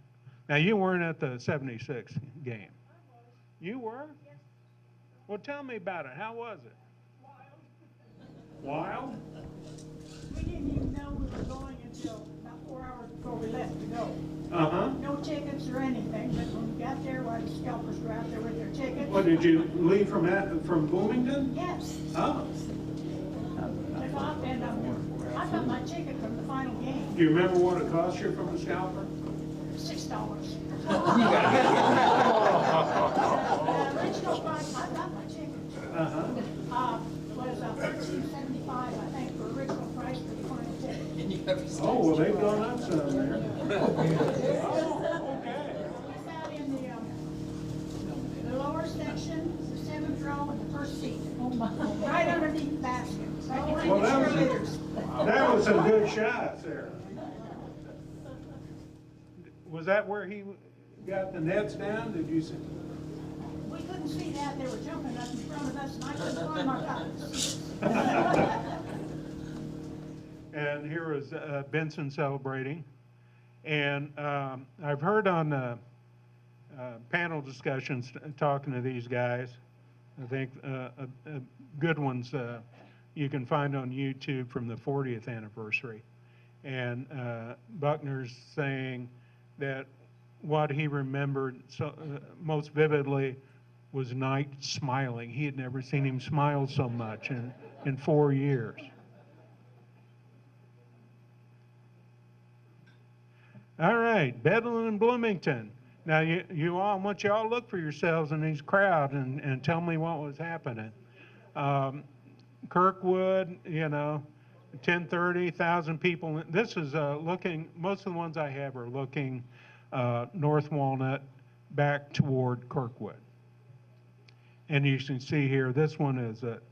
Now, you weren't at the 76 game. I was. You were? Yes. Well, tell me about it. How was it? Wild. Wild? We didn't even know we were going until about 4 hours before we left to go. Uh-huh. No tickets or anything, but when we got there, the scalpers were out there with their tickets. What, did you leave from Bloomington? Yes. Oh. Took off and I got my ticket from the final game, Do you remember what it cost you from the scalper? $6. The original price, I got my ticket, Uh-huh. was $13.75, I think, for original price for the final ticket. Oh, well, they've gone up some there. Oh, okay. We sat in the lower section, the 7th row, and the first seat. Right underneath the basket. Right behind Well, the that was, cheerleaders. that was some good shots there. Was that where he got the nets down? Did you see? We couldn't see that. They were jumping up in front of us, and I couldn't climb our cups. And here was Benson celebrating. And I've heard on panel discussions talking to these guys, I think good ones you can find on YouTube from the 40th anniversary. And Buckner's saying that what he remembered most vividly was Knight smiling. He had never seen him smile so much in 4 years. All right, Bedlam and Bloomington. Now, you all, I want you all to look for yourselves in these crowds and tell me what was happening. Kirkwood, 10:30, 1,000 people. This is looking, most of the ones I have are looking North Walnut back toward Kirkwood. And you can see here, this one is at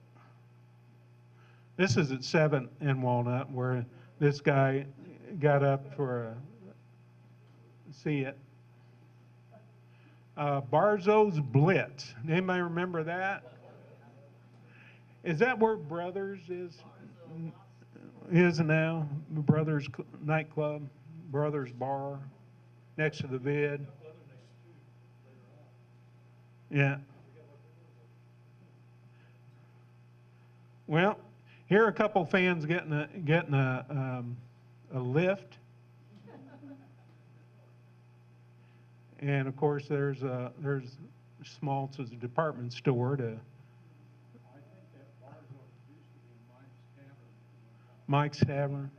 7th and Walnut, where this guy got up for see it. Barzo's Blitz. Anybody remember that? Is that where Brothers is now? Brothers nightclub, Brothers bar, next to the Vid. Yeah. Well, here are a couple fans getting a lift. And of course, there's Schmaltz's department store to. Mike's Tavern.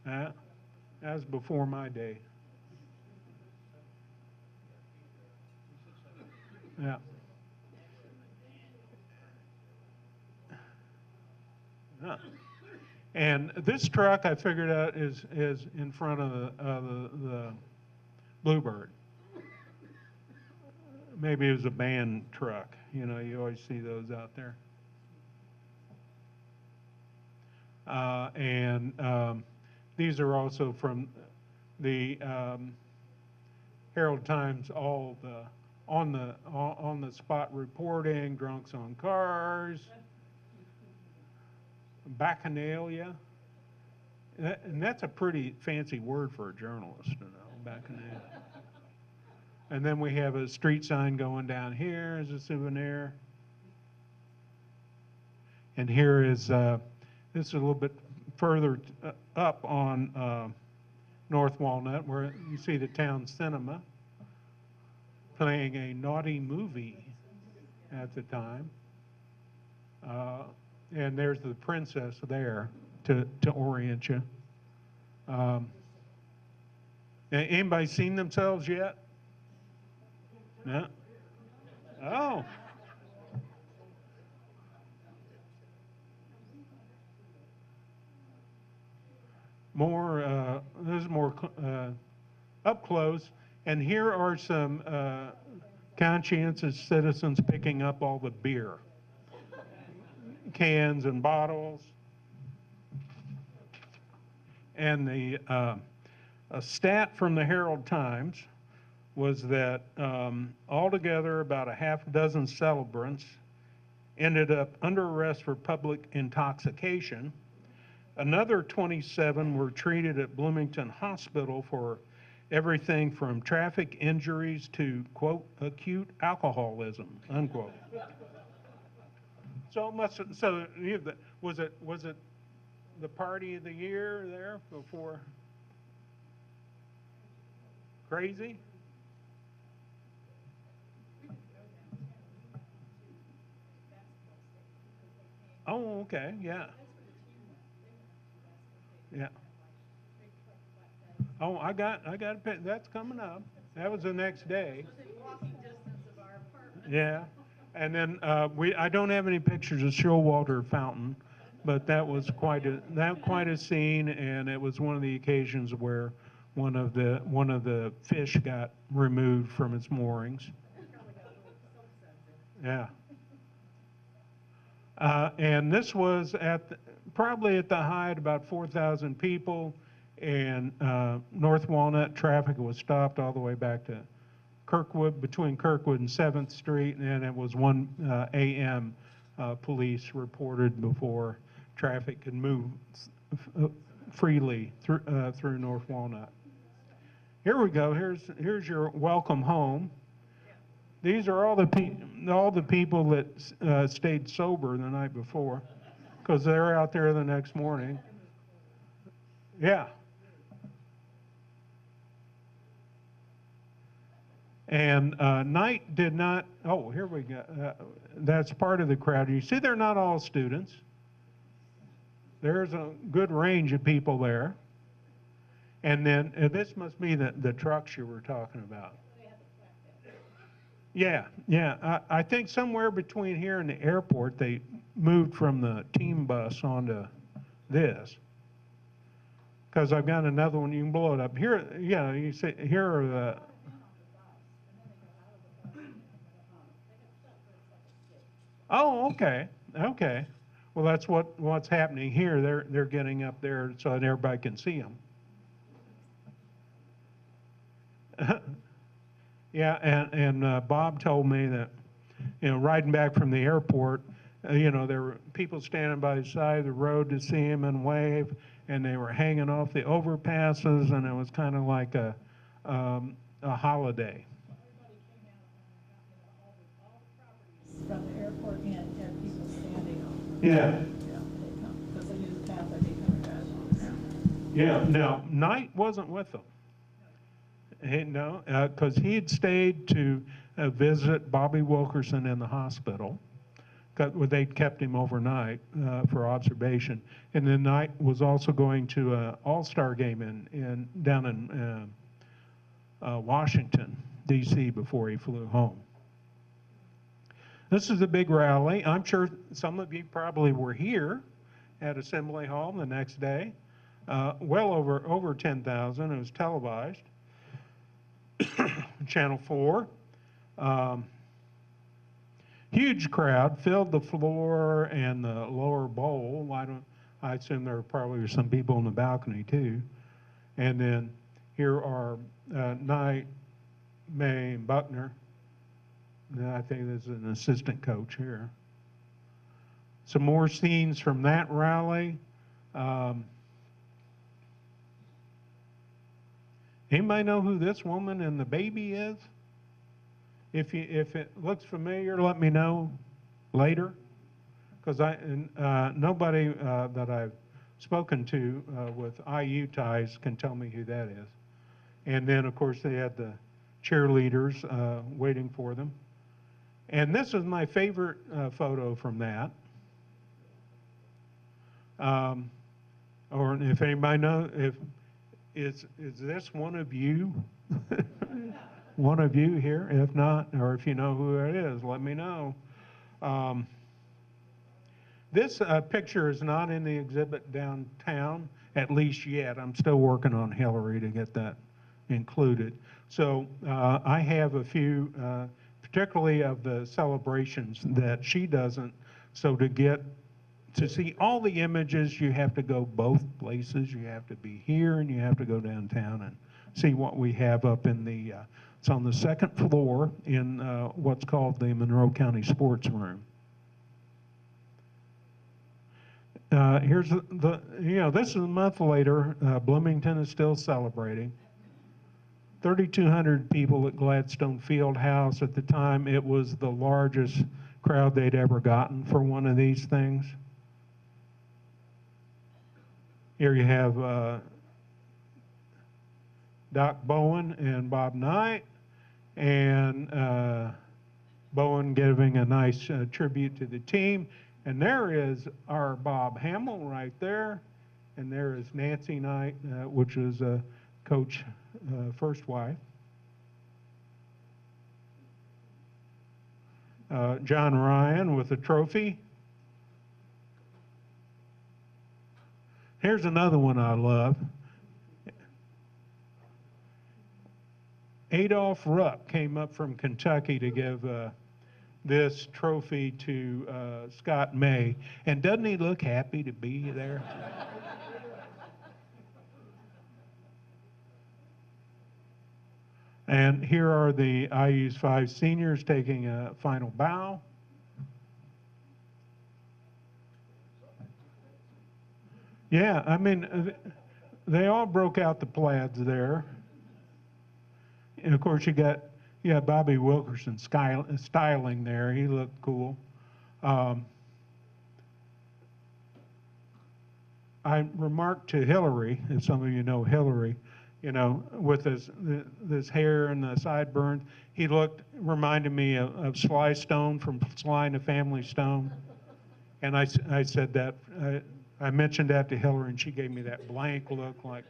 That was before my day. Yeah. Yeah. And this truck, I figured out, is in front of the Bluebird. Maybe it was a band truck. You always see those out there. These are also from the Herald Times, all the on the spot reporting, drunks on cars, bacchanalia, and that's a pretty fancy word for a journalist, bacchanalia. And then we have a street sign going down here as a souvenir. And here is, this is a little bit further up on North Walnut, where you see the town cinema playing a naughty movie at the time. And there's the princess there to orient you. Anybody seen themselves yet? No? Oh. This is more up close. And here are some conscientious citizens picking up all the beer, cans and bottles. And a stat from the Herald Times was that altogether about a half dozen celebrants ended up under arrest for public intoxication. Another 27 were treated at Bloomington Hospital for everything from traffic injuries to, quote, acute alcoholism, unquote. So was it the party of the year there before. Crazy? Oh, okay, yeah. Yeah. Oh, I got a pic, that's coming up. That was the next day. Yeah, and then I don't have any pictures of Showalter Fountain, but that was quite a scene, and it was one of the occasions where one of the fish got removed from its moorings. Yeah. And this was probably at the height, about 4,000 people, and North Walnut traffic was stopped all the way back to Kirkwood, between Kirkwood and 7th Street, and it was 1 a.m. Police reported before traffic could move freely through North Walnut. Here we go. Here's your welcome home. These are all the people that stayed sober the night before, because they're out there the next morning. Yeah. And Knight did not. Oh, here we go. That's part of the crowd. You see, they're not all students. There's a good range of people there. And then this must be the trucks you were talking about. Yeah, yeah. I think somewhere between here and the airport, they moved from the team bus onto this. Because I've got another one. You can blow it up here. Yeah, you see here are the. Oh, okay, okay. Well, that's what's happening here. They're getting up there so that everybody can see them. Yeah, and Bob told me that, riding back from the airport, there were people standing by the side of the road to see him and wave, and they were hanging off the overpasses, and it was kind of like a holiday. From the airport in, and people standing on. Yeah. Yeah, they come, because they use the path that they come across. Yeah. Now, Knight wasn't with them. No, because he had stayed to visit Bobby Wilkerson in the hospital. They'd kept him overnight for observation. And then Knight was also going to an all-star game down in Washington, D.C. before he flew home. This is a big rally. I'm sure some of you probably were here at Assembly Hall the next day. Well over 10,000. It was televised. Channel 4. Huge crowd, filled the floor and the lower bowl. I assume there probably were some people in the balcony too. And then here are Knight, May, and Buckner. And I think there's an assistant coach here. Some more scenes from that rally. Anybody know who this woman and the baby is? If it looks familiar, let me know later, because nobody that I've spoken to with IU ties can tell me who that is. And then, of course, they had the cheerleaders waiting for them. And this is my favorite photo from that. Or if anybody knows, is this one of you? One of you here? If not, or if you know who it is, let me know. This picture is not in the exhibit downtown, at least yet. I'm still working on Hillary to get that included. So I have a few, particularly of the celebrations that she doesn't. So to see all the images, you have to go both places. You have to be here and you have to go downtown and see what we have up in the, it's on the second floor in what's called the Monroe County Sports Room. Here's this is a month later, Bloomington is still celebrating. 3,200 people at Gladstone Fieldhouse. At the time, it was the largest crowd they'd ever gotten for one of these things. Here you have Doc Bowen and Bob Knight, and Bowen giving a nice tribute to the team. And there is our Bob Hamill right there, and there is Nancy Knight, which is Coach first wife. John Ryan with a trophy. Here's another one I love. Adolph Rupp came up from Kentucky to give this trophy to Scott May. And doesn't he look happy to be there? And here are the IU's 5 seniors taking a final bow. Yeah, I mean, they all broke out the plaids there. And of course, you got Bobby Wilkerson styling there. He looked cool. I remarked to Hillary, and some of you know Hillary, you know, with this hair and the sideburns, he reminded me of Sly Stone from Sly and the Family Stone. And I said that, I mentioned that to Hillary, and she gave me that blank look like,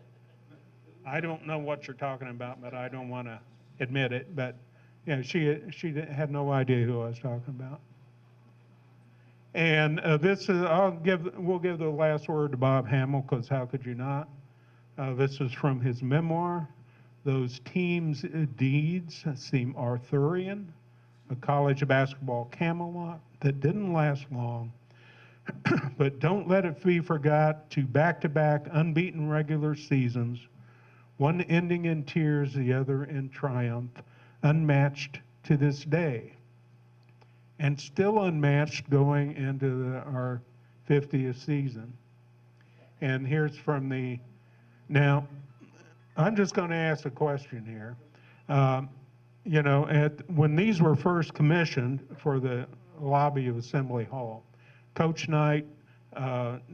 I don't know what you're talking about, but I don't want to admit it. But yeah, she had no idea who I was talking about. And this is, we'll give the last word to Bob Hamill, because how could you not? This is from his memoir. Those teams' deeds seem Arthurian, a college basketball Camelot that didn't last long. But don't let it be forgot to back-to-back unbeaten regular seasons, one ending in tears, the other in triumph, unmatched to this day, and still unmatched going into our 50th season. And here's from the, now, I'm just going to ask a question here. You know, when these were first commissioned for the lobby of Assembly Hall, Coach Knight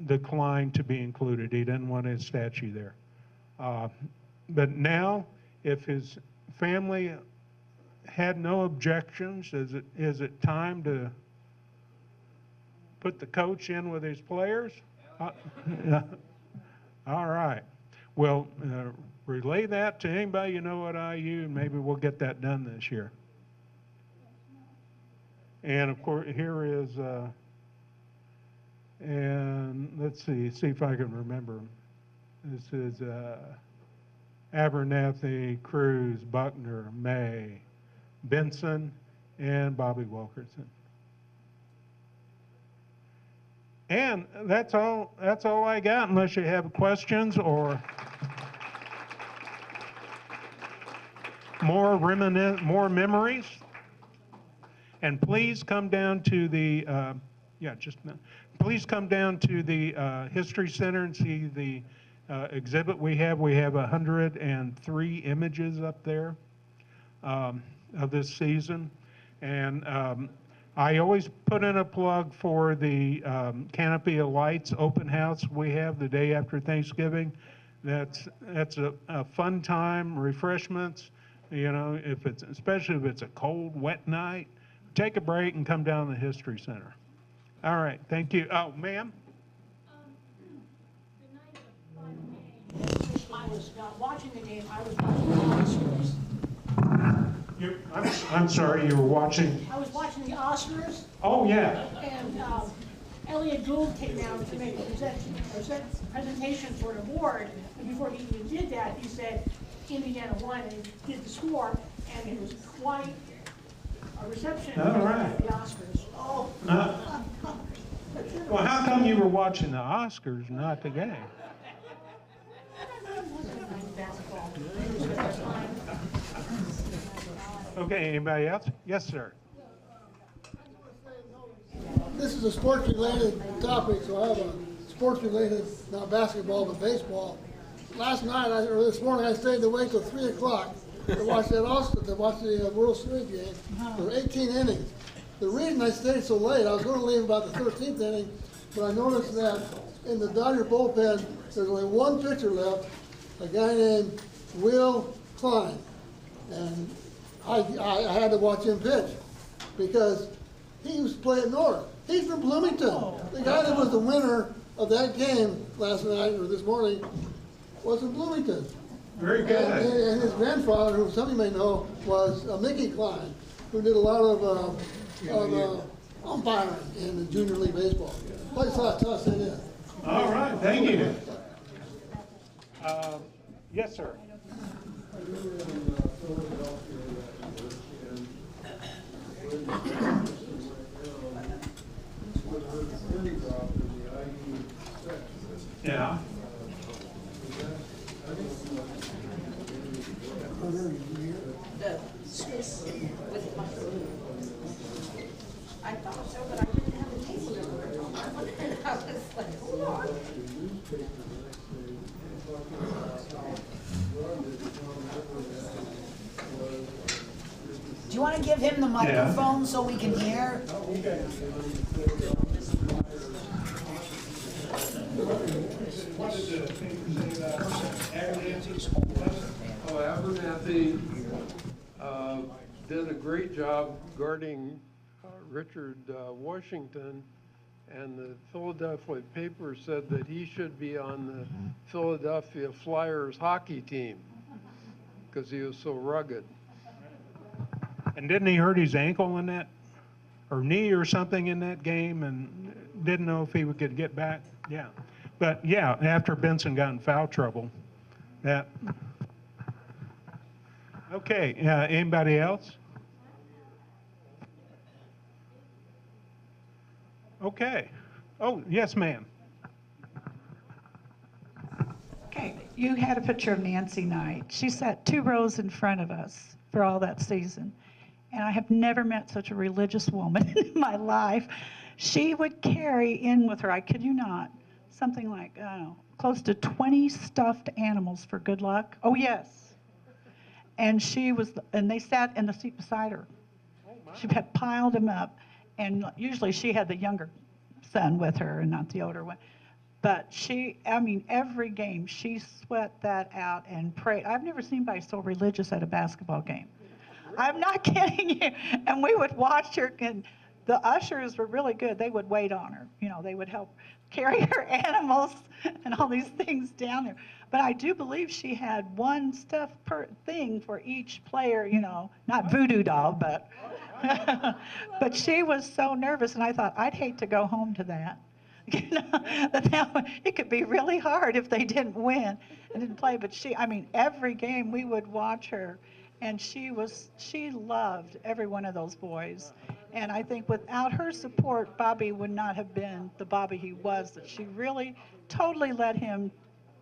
declined to be included. He didn't want his statue there. But now, if his family had no objections, is it time to put the coach in with his players? All right. Well, relay that to anybody you know at IU, and maybe we'll get that done this year. And of course, here is, and let's see if I can remember. This is Abernathy, Cruz, Buckner, May, Benson, and Bobby Wilkerson. And that's all I got, unless you have questions or more memories. And please come down to the please come down to the History Center and see the exhibit we have. We have 103 images up there of this season. And I always put in a plug for the Canopy of Lights open house we have the day after Thanksgiving. That's a fun time, refreshments. You know, especially if it's a cold, wet night, take a break and come down to the History Center. All right, thank you. Oh, ma'am? The night of the final game, I was not watching the game, I was watching the Oscars. I'm sorry, you were watching? I was watching the Oscars. Oh, yeah. And Elliot Gould came down to make a presentation for an award. And before he even did that, he said Indiana won, and he did the score, and it was quite a reception All right. for the Oscars. Oh. Well, how come you were watching the Oscars, not the game? Okay, anybody else? Yes, sir. This is a sports-related topic, so I have a sports-related, not basketball, but baseball. Last night, or this morning, I stayed awake till 3 o'clock to watch the World Series game. There were 18 innings. The reason I stayed so late, I was going to leave about the 13th inning, but I noticed that in the Dodger bullpen, there's only one pitcher left, a guy named Will Klein. And I had to watch him pitch because he used to play at North. He's from Bloomington. The guy that was the winner of that game last night or this morning was from Bloomington. Very good. And his grandfather, who some of you may know, was Mickey Klein, who did a lot of umpiring in the junior league baseball. Place how tough it is. All right, thank you. Yes, sir. Yeah. I thought so, but I didn't have the case number. And I was like, hold on. Do you want to give him the microphone so we can hear? Abernathy did a great job guarding Richard Washington, and the Philadelphia paper said that he should be on the Philadelphia Flyers hockey team because he was so rugged. And didn't he hurt his ankle in that, or knee or something in that game, and didn't know if he could get back? Yeah. But yeah, after Benson got in foul trouble, that. Okay, anybody else? Okay. Oh, yes, ma'am. Okay, you had a picture of Nancy Knight. She sat 2 rows in front of us for all that season. And I have never met such a religious woman in my life. She would carry in with her, I kid you not, something like, I don't know, close to 20 stuffed animals for good luck. Oh, yes. And they sat in the seat beside her. She had piled them up. And usually she had the younger son with her and not the older one. But every game, she sweat that out and prayed. I've never seen anybody so religious at a basketball game. I'm not kidding you. And we would watch her, and the ushers were really good. They would wait on her. They would help carry her animals and all these things down there. But I do believe she had one stuffed thing for each player, not voodoo doll, but but she was so nervous, and I thought, I'd hate to go home to that. It could be really hard if they didn't win and didn't play. But every game we would watch her, and she loved every one of those boys. And I think without her support, Bobby would not have been the Bobby he was, that she really totally let him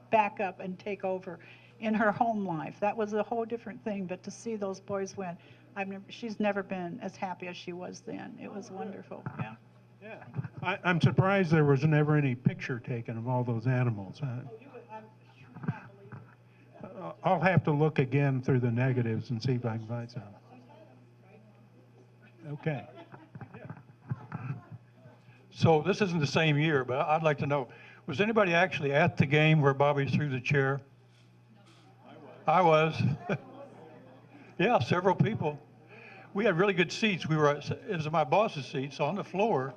back up and take over in her home life. That was a whole different thing. But to see those boys win, she's never been as happy as she was then. It was wonderful. Yeah. Yeah. I'm surprised there was never any picture taken of all those animals. I'll have to look again through the negatives and see if I can find some. Okay. So this isn't the same year, but I'd like to know, was anybody actually at the game where Bobby threw the chair? I was. Yeah, several people. We had really good seats. It was my boss's seats on the floor,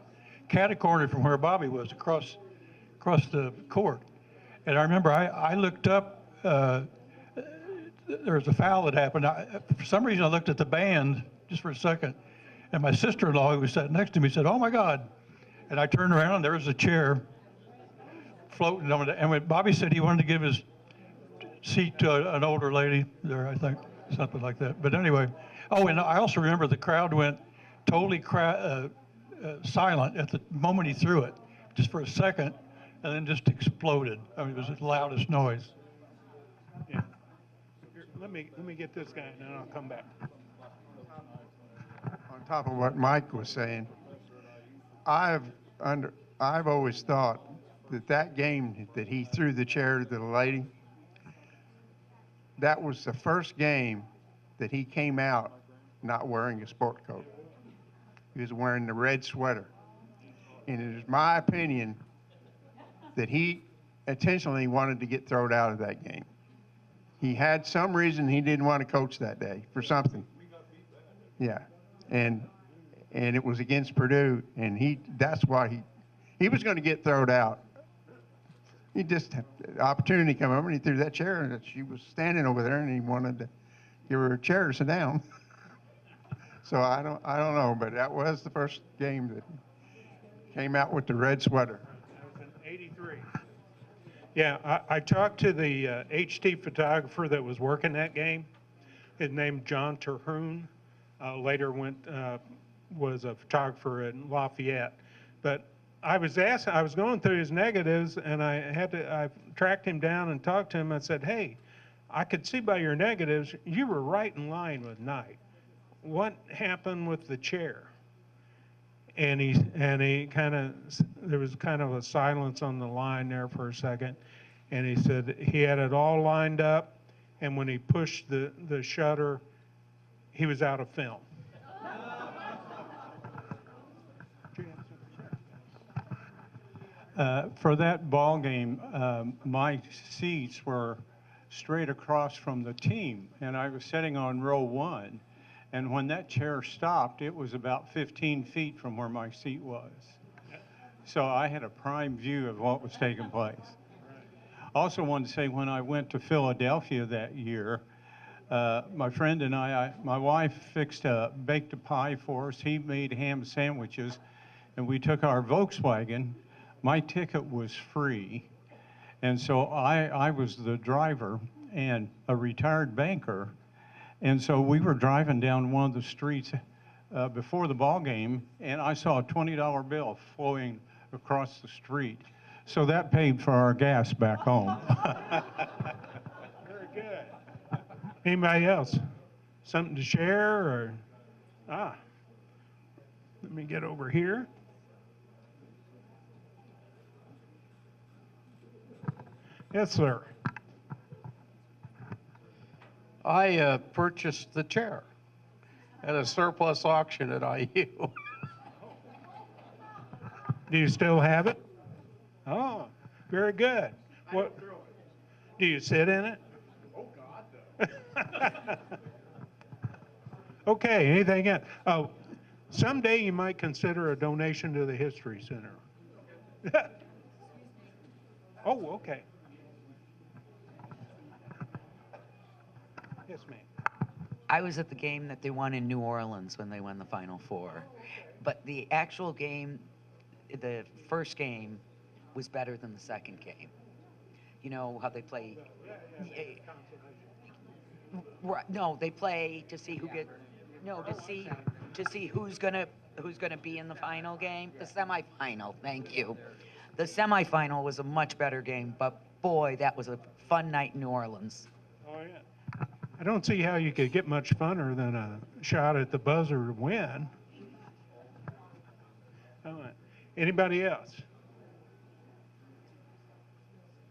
catty-cornered from where Bobby was, across the court. And I remember I looked up, there was a foul that happened. For some reason I looked at the band just for a second, and my sister-in-law who was sitting next to me said, "Oh my God." And I turned around and there was a chair floating on it. And when Bobby said he wanted to give his seat to an older lady there, I think, something like that. But anyway, and I also remember the crowd went totally silent at the moment he threw it, just for a second, and then just exploded. It was the loudest noise. Yeah. Here, let me get this guy, and then I'll come back. On top of what Mike was saying, I've always thought that game that he threw the chair to the lady, that was the first game that he came out not wearing a sport coat. He was wearing the red sweater. and it is my opinion that he intentionally wanted to get thrown out of that game. He had some reason he didn't want to coach that day for something. Yeah, and it was against Purdue, and that's why he was going to get thrown out. He just had the opportunity to come over and he threw that chair, and she was standing over there, and he wanted to give her a chair to sit down. So I don't know, but that was the first game that came out with the red sweater. That was in '83. Yeah, I talked to the HT photographer that was working that game. His name John Terhune. Later was a photographer in Lafayette. But I was going through his negatives, and I tracked him down and talked to him. I said, "Hey, I could see by your negatives you were right in line with Knight. What happened with the chair?" And he there was kind of a silence on the line there for a second, and he said he had it all lined up, and when he pushed the shutter, he was out of film. For that ball game, my seats were straight across from the team, and I was sitting on row 1. And when that chair stopped, it was about 15 feet from where my seat was. So I had a prime view of what was taking place. Also wanted to say, when I went to Philadelphia that year, my friend and my wife baked a pie for us. He made ham sandwiches, and we took our Volkswagen. My ticket was free, and so I was the driver and a retired banker. And so we were driving down one of the streets before the ball game, and I saw a $20 bill flowing across the street. So that paid for our gas back home. Very good. Anybody else? Something to share? Or let me get over here. Yes, sir. I purchased the chair at a surplus auction at IU. Do you still have it? Oh, very good. What? Do you sit in it? Oh, God, no. Okay, anything else? Oh, someday you might consider a donation to the History Center. Oh, okay. Yes, ma'am. I was at the game that they won in New Orleans when they won the Final Four. But the actual game, the first game, was better than the second game. You know how they play? No, they play to see who to see who's gonna be in the final game, the semifinal. Thank you. The semifinal was a much better game, but boy, that was a fun night in New Orleans. Oh yeah. I don't see how you could get much funner than a shot at the buzzer to win. All right. Anybody else?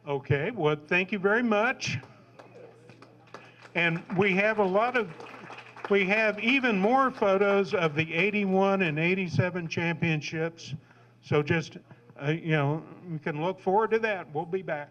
Okay, well, thank you very much. And we have even more photos of the 81 and 87 championships. So just, we can look forward to that. We'll be back.